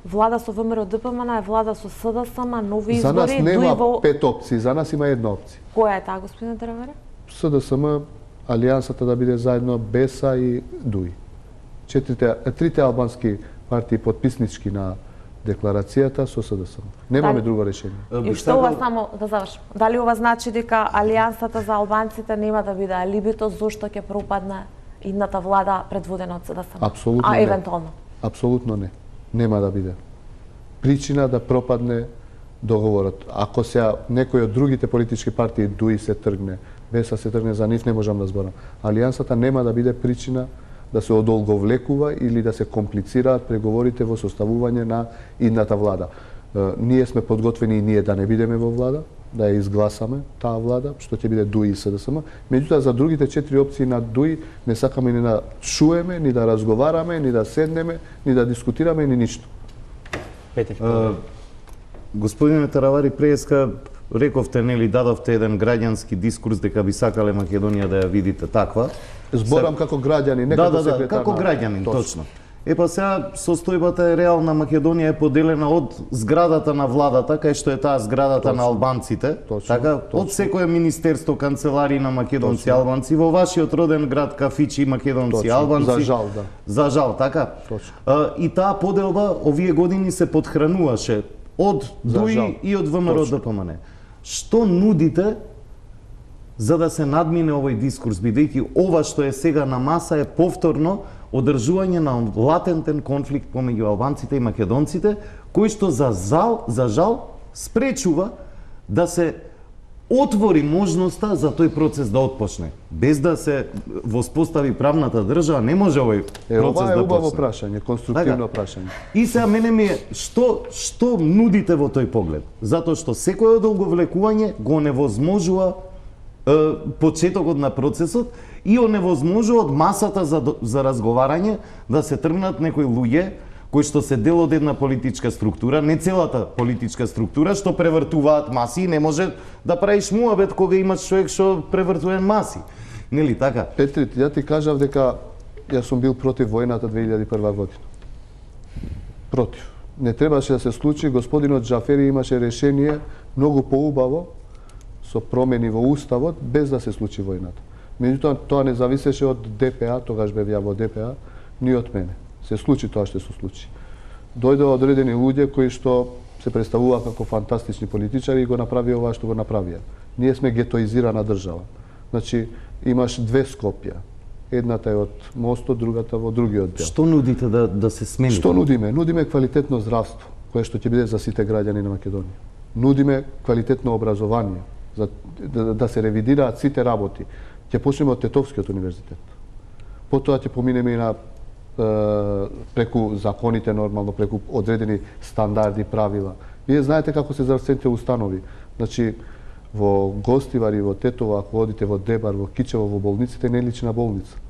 Влада со ВМРО ДПМН е влада со СДСМ, нови избори. За нас нема 5 опции, за нас има една опција. Која е таа, господин Тераваре? СДСМ, Алијансата да биде заедно, БЕСА и ДУИ. Трите албански партии подписнички на декларацијата со СДСМ. Немаме друго решение. И што ова, само да завршам, дали ова значи дека Алијансата за албанците нема да биде алибито зошто ќе пропадне идната влада предводена од СДСМ? Апсолутно не. Евентуално? Апсолутно не. Нема да биде причина да пропадне договорот. Ако се некој од другите политички партии, ДУИ се тргне, БЕСА се тргне, за нив не можам да зборам. Алијансата нема да биде причина да се одолговлекува или да се комплицираат преговорите во составување на идната влада. Ние сме подготвени и ние да не бидеме во влада, да ја изгласаме таа влада, што ќе биде ДУИ и СДСМ. Меѓутоа, за другите 4 опции на ДУИ не сакаме ни да чуеме, ни да разговараме, ни да седнеме, ни да дискутираме, ни ништо. Господине Таравари, преска рековте, нели, дадовте еден граѓански дискурс дека би сакале Македонија да ја видите таква. Зборам како граѓани, не како секретар. како граѓанин, точно. Епа сега состојбата е реална, Македонија е поделена од зградата на владата, кај што е таа зградата на албанците, така, од секое министерство, канцеларии на македонци албанци, во вашиот роден град кафичи македонци албанци. За жал, да. За жал, така. И таа поделба овие години се подхрануваше од ДУИ и од ВМРО ДПМН. Што нудите за да се надмине овој дискурс, бидејќи ова што е сега на маса е повторно одржување на латентен конфликт помеѓу албанците и македонците, кој што за жал спречува да се отвори можноста за тој процес да отпочне. Без да се воспостави правната држава, не може овој процес да почне. Ова е убаво прашање, конструктивно прашање. И сега мене ми е, што нудите во тој поглед? Затоа што секој одолговлекување го невозможува почетокот на процесот и оневозможува од масата за разговарање да се тргнат некои луѓе кои што се дел од една политичка структура, не целата политичка структура, што превртуваат маси и не може да правиш муабет кога имаш човек што превртува маси. Нели така? Петри, ја ти кажав дека јас сум бил против војната 2001 година. Против. Не требаше да се случи, господинот Џафери имаше решение многу поубаво со промени во уставот без да се случи војната. Меѓутоа тоа не зависеше од ДПА, тогаш бев ја во ДПА, ни од мене. Се случи тоа што се случи. Дојдоа одредени луѓе кои што се представуваа како фантастични политичари и го направија ова што го направија. Ние сме гетоизирана држава. Значи имаш две Скопје. Едната е од мостот, другата во другиот дел. Што нудите да се смени? Што нудиме? Нудиме квалитетно здравство, кое што ќе биде за сите граѓани на Македонија. Нудиме квалитетно образование, да се ревидираат сите работи. Ќе почнеме од Тетовскиот универзитет. Потоа ќе поминеме и на преку законите нормално, преку одредени стандарди, правила. Вие знаете како се здравствените установи. Значи, во Гостивар и во Тетово, ако одите во Дебар, во Кичево, во болниците, не личи на болница.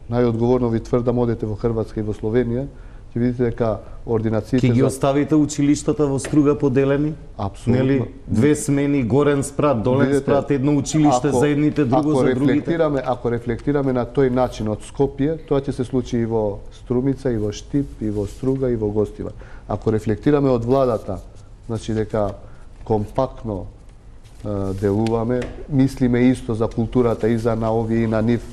Најодговорно ви тврдам, одете во Хрватска и во Словенија, ќе видите дека ординациите... Ќе ги оставите училиштата во струга поделени? Апсолутно. Нели, две смени, горен спрат, долен спрат, едно училиште за едните, друго за другите? Ако рефлектираме на тој начин од Скопје, тоа ќе се случи и во Струмица, и во Штип, и во Струга, и во Гостивар. Ако рефлектираме од владата, значи дека компактно делуваме, мислиме исто за културата и за на овие и на нив,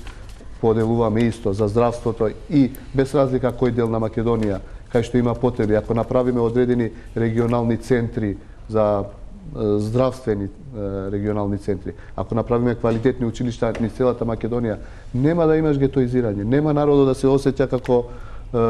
поделуваме исто за здравството и без разлика кој дел на Македонија, кај што има потреби, ако направиме одредени регионални центри за здравствени регионални центри, ако направиме квалитетни училишта низ целата Македонија, нема да имаш гетоизирање, нема народот да се осеќа како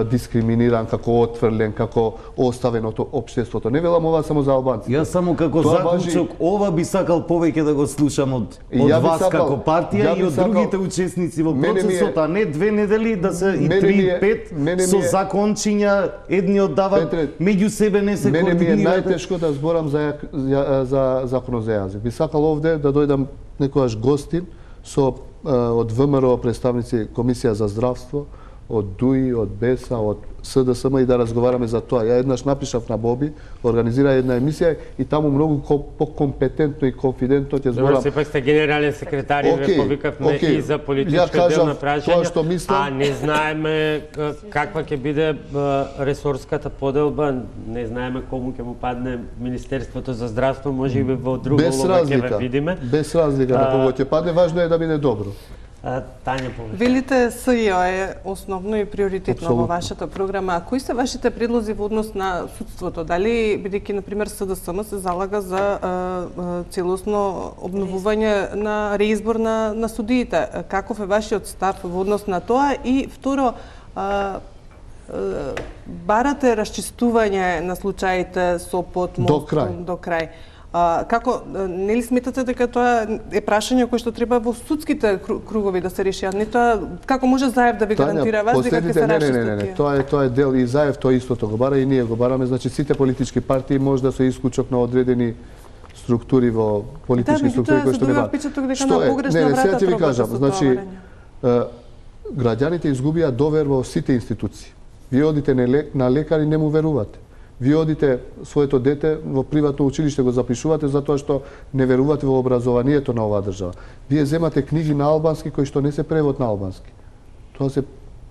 дискриминиран, како отфрлен, како оставен од општеството. Не велам ова само за албанците. Јас само како заклучок, ова би сакал повеќе да го слушам од вас како партија и од другите учесници во процесот, а не 2 недели да се и 3-5 со закончиња, едниот дават меѓу себе не се координираат. Мене ми е најтешко да зборам за законот за јазик. Би сакал овде да дојдам некојаш гостин со од ВМРО представници Комисија за здравство, од ДУИ, од БЕСА, од СДСМ и да разговараме за тоа. Ја еднаш напишав на Боби, организира една емисија и таму многу покомпетентно и конфидентно ќе зборам. Сепак сте генерален секретар и ве повикавме и за политичка дел на прашање, а не знаеме каква ќе биде ресорската поделба, не знаеме кому ќе му падне Министерството за здравство, може би во друга улога ќе ве видиме. Без разлика на кого ќе падне, важно е да биде добро. Тања повеќе. Велите СЈО е основно и приоритетно во вашата програма. Кои се вашите предлози во однос на судството? Дали, бидејќи, например, СДСМ се залага за целосно обновување на реизбор на судиите? Каков е вашиот став во однос на тоа? И второ, барате расчистување на случаите Сопот, Мост до крај. Како, нели сметате дека тоа е прашање кое што треба во судските кругови да се реши, а не тоа како може Заев да ви гарантира вас дека ќе се реши? Не, тоа е дел и Заев, тоа истото го бара и ние го бараме, значи сите политички партии може да се исклучок на одредени структури во политички структури кои што не барат. Што е? Не, сега ќе ви кажам, значи граѓаните изгубија довер во сите институции. Вие одите на лекар и не му верувате. Вие одите своето дете во приватно училиште, го запишувате затоа што не верувате во образованието на оваа држава. Вие земате книги на албански кои што не се превод на албански. Тоа се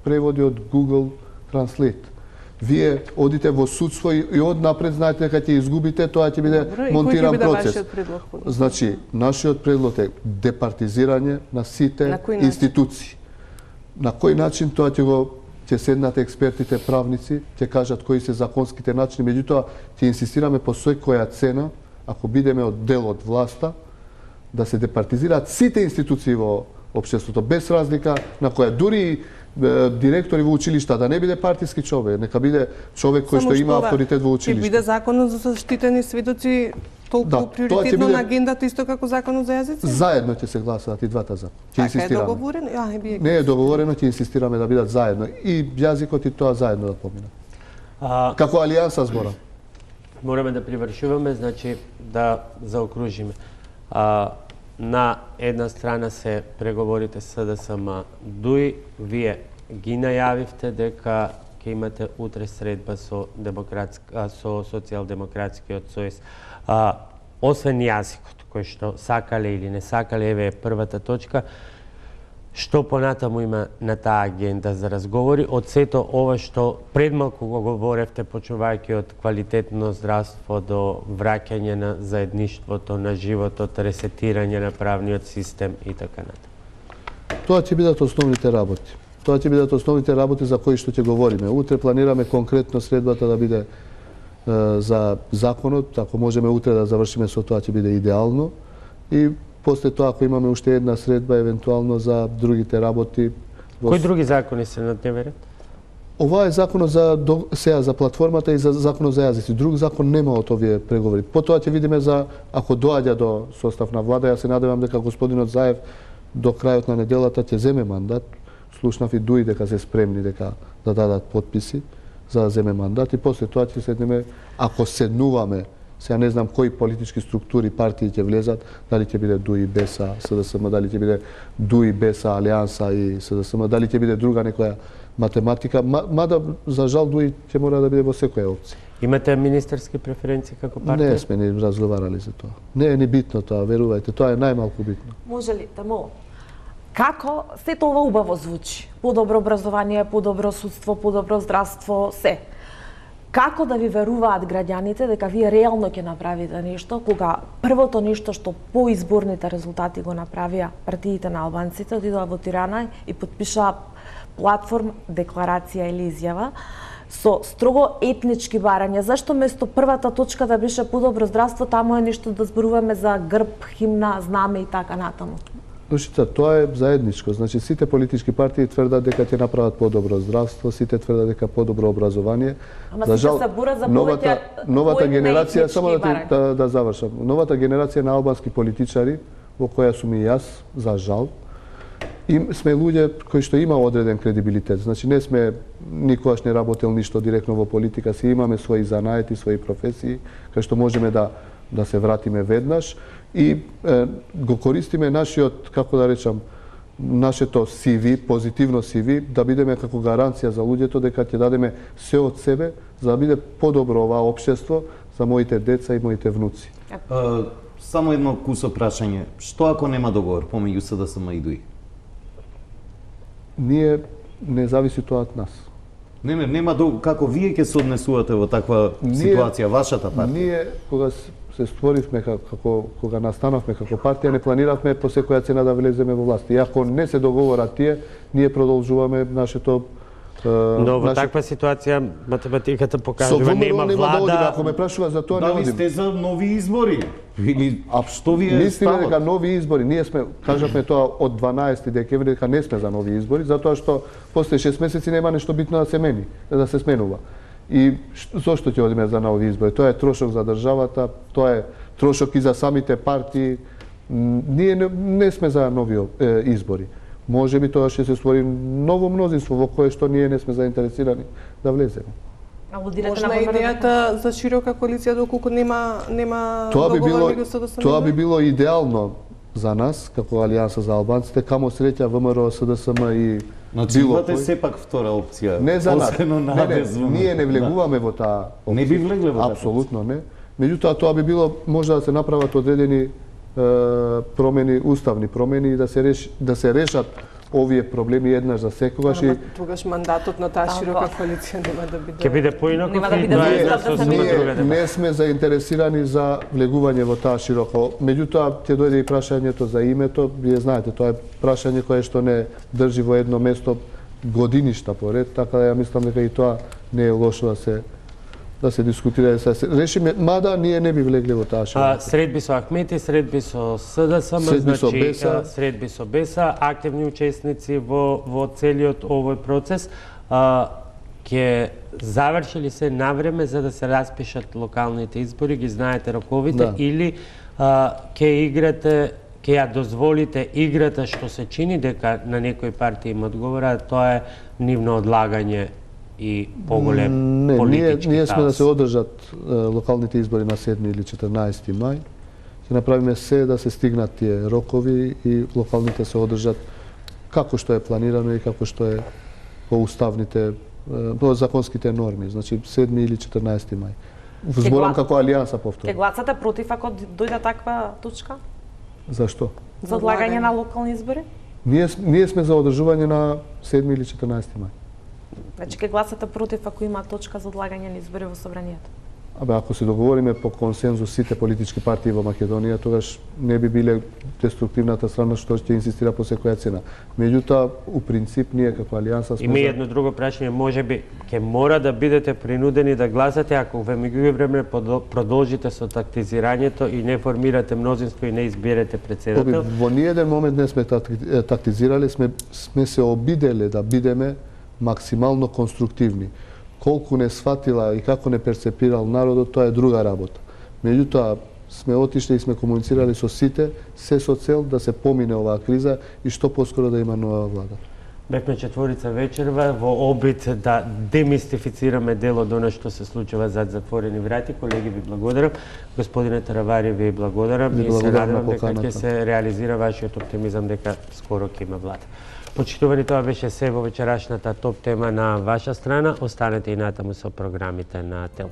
преводи од Google Translate. Вие одите во судство и однапред знаете дека ќе изгубите, тоа ќе биде монтиран процес. Значи, нашиот предлог е департизирање на сите институции. На кој начин тоа ќе седнат експертите правници, ќе кажат кои се законските начини, меѓутоа ќе инсистираме по секоја цена, ако бидеме од дел од власта, да се департизираат сите институции во општеството, без разлика на која, дури директори во училишта, да не биде партиски човек, нека биде човек кој што има авторитет во училиште. Ќе биде законот за заштитени сведоци толку приоритетно на агендата исто како законот за јазици? Заедно ќе се гласаат и двата закона. Ќе инсистираме. Е договорено? Не е договорено, ќе инсистираме да бидат заедно. И јазикот и тоа заедно да помина. Како алијанса збора. Мораме да привршуваме, значи да заокружиме. На една страна се преговорите СДСМ ДУИ, вие ги најавивте дека ќе имате утре средба со Социјалдемократскиот сојуз. Освен јазикот, кој што сакале или не сакале, еве е првата точка, што понатаму има на таа агенда за разговори, од сето ова што предмалку го говоревте, почувајќи од квалитетно здравство до враќање на заедништвото, на животот, ресетирање на правниот систем и така натаму. Тоа ќе бидат основните работи. Тоа ќе бидат основните работи за кои што ќе говориме. Утре планираме конкретно средбата да биде за законот, ако можеме утре да завршиме со тоа ќе биде идеално. И после тоа, ако имаме уште една средба, евентуално за другите работи. Кои други закони се на дневен ред? Ова е законот за платформата и за законот за јазици. Друг закон нема од овие преговори. Потоа ќе видиме за ако доаѓа до состав на влада. Јас се надевам дека господинот Заев до крајот на неделата ќе земе мандат. Слушнав и ДУИ дека се спремни дека да дадат подписи за да земе мандат и после тоа ќе седнеме, ако седнуваме. Сега не знам кои политички структури, партии ќе влезат, дали ќе биде ДУИ, БЕСА, СДСМ, дали ќе биде ДУИ, БЕСА, Алијанса и СДСМ, дали ќе биде друга некоја математика, мада за жал ДУИ ќе мора да биде во секоја опција. Имате министерски преференции како партија? Не сме ни разговарали за тоа. Не е ни битно тоа, верувајте, тоа е најмалку битно. Може ли да молам? Како сето ова убаво звучи? Подобро образование, подобро судство, подобро здравство, се. Како да ви веруваат граѓаните дека вие реално ќе направите нешто, кога првото нешто што по изборните резултати го направија партиите на албанците, отидоа во Тирана и потпишаа платформа, декларација или изјава со строго етнички барања. Зашто место првата точка да беше подобро здравство, таму е нешто да зборуваме за грб, химна, знаме и така натаму? Душица, тоа е заедничко. Значи, сите политички партии тврдат дека ќе направат подобро здравство, сите тврдат дека подобро образование. Ама сите се борат за новата генерација, само да завршам. Новата генерација на албански политичари, во која сум и јас, за жал, сме луѓе кои што има одреден кредибилитет. Значи, не сме никогаш не работел ништо директно во политика, си имаме своји занаети, своји професии, кај што можеме да се вратиме веднаш и го користиме нашиот, како да речам, нашето CV, позитивно CV, да бидеме како гаранција за луѓето дека ќе дадеме се од себе за да биде подобро оваа општество за моите деца и моите внуци. Само едно кусо прашање. Што ако нема договор помеѓу СДСМ и ДУИ? Ние не зависи тоа од нас. Нема како вие ќе се однесувате во таква ситуација, вашата партија? Ние кога се створивме кога настанавме како партија, не планиравме по секоја цена да влеземе во власт. И ако не се договорат тие, ние продолжуваме нашето Но во таква ситуација математиката покажува нема влада. Ако ме прашува за тоа, не одим. Дали сте за нови избори? Или што ви е мислиме дека нови избори? Ние сме кажавме тоа од 12 декември дека не сме за нови избори, затоа што после 6 месеци нема нешто битно да се мени, да се сменува. И зошто ќе одиме за нови избори? Тоа е трошок за државата, тоа е трошок и за самите партии. Ние не сме за нови избори. Може би тоа ќе се створи ново мнозинство во кое што ние не сме заинтересирани да влеземе. Можна идејата за широка коалиција доколку нема тоа договор меѓу СДСМ? Тоа би било идеално. за нас, како Алијанса за албанците, камо среќа ВМРО, СДСМ и Значи, било имате кој. сепак втора опција. Не за нас. Не, ние не влегуваме во таа опција. Не би влегле во таа Апсолутно не. Меѓутоа, тоа би било, може да се направат одредени промени, уставни промени и да се решат овие проблеми еднаш за секогаш. Ама тогаш мандатот на таа широка коалиција нема да биде. Ќе биде поинаков Нема да и биде тоа е да една се сосема друга дебата. Не сме заинтересирани за влегување во таа широко. Меѓутоа, ќе дојде и прашањето за името. Вие знаете, тоа е прашање кое што не држи во едно место годиништа поред, така да ја мислам дека и тоа не е лошо да се дискутира и да се решиме, мада ние не би влегле во таа широко. Средби со Ахмети, средби со СДСМ, Средби со значи Беса. средби со Беса, активни учесници во целиот овој процес. Ќе заврши ли се навреме за да се распишат локалните избори, ги знаете роковите, или ќе играте, ќе ја дозволите играта што се чини дека на некои партии им одговора, тоа е нивно одлагање и поголем политички ние сме да хаос. се одржат локалните избори на 7 или 14 мај. Ќе направиме се да се стигнат тие рокови и локалните се одржат како што е планирано и како што е по уставните, по законските норми, значи 7 или 14 мај. Зборам како Алијанса повторно. Ќе гласате против ако дојде таква точка? Зашто? За одлагање на локални избори? Ние сме за одржување на 7 или 14 мај. Значи ќе гласате против ако има точка за одлагање на избори во собранието? Ако се договориме по консензус сите политички партии во Македонија, тогаш не би биле деструктивната страна што ќе инсистира по секоја цена. Меѓутоа, у принцип, ние како Алијанса сме... Има едно друго прашање, можеби ќе мора да бидете принудени да гласате ако во меѓувреме продолжите со тактизирањето и не формирате мнозинство и не изберете председател. Во ниеден момент не сме тактизирали, сме се обиделе да бидеме максимално конструктивни. Колку не сватила и како не перцепирал народот, тоа е друга работа. Меѓутоа, сме отишли и сме комуницирали со сите, се со цел да се помине оваа криза и што поскоро да има нова влада. Бевме четворица вечерва во обид да демистифицираме дел од она што се случува зад затворени врати. Колеги, ви благодарам. Господине Таравари, ви благодарам и се радувам дека ќе се реализира вашиот оптимизам дека скоро ќе има влада. Почитувани, тоа беше се во вечерашната топ тема на ваша страна. Останете и натаму со програмите на ТЕЛ.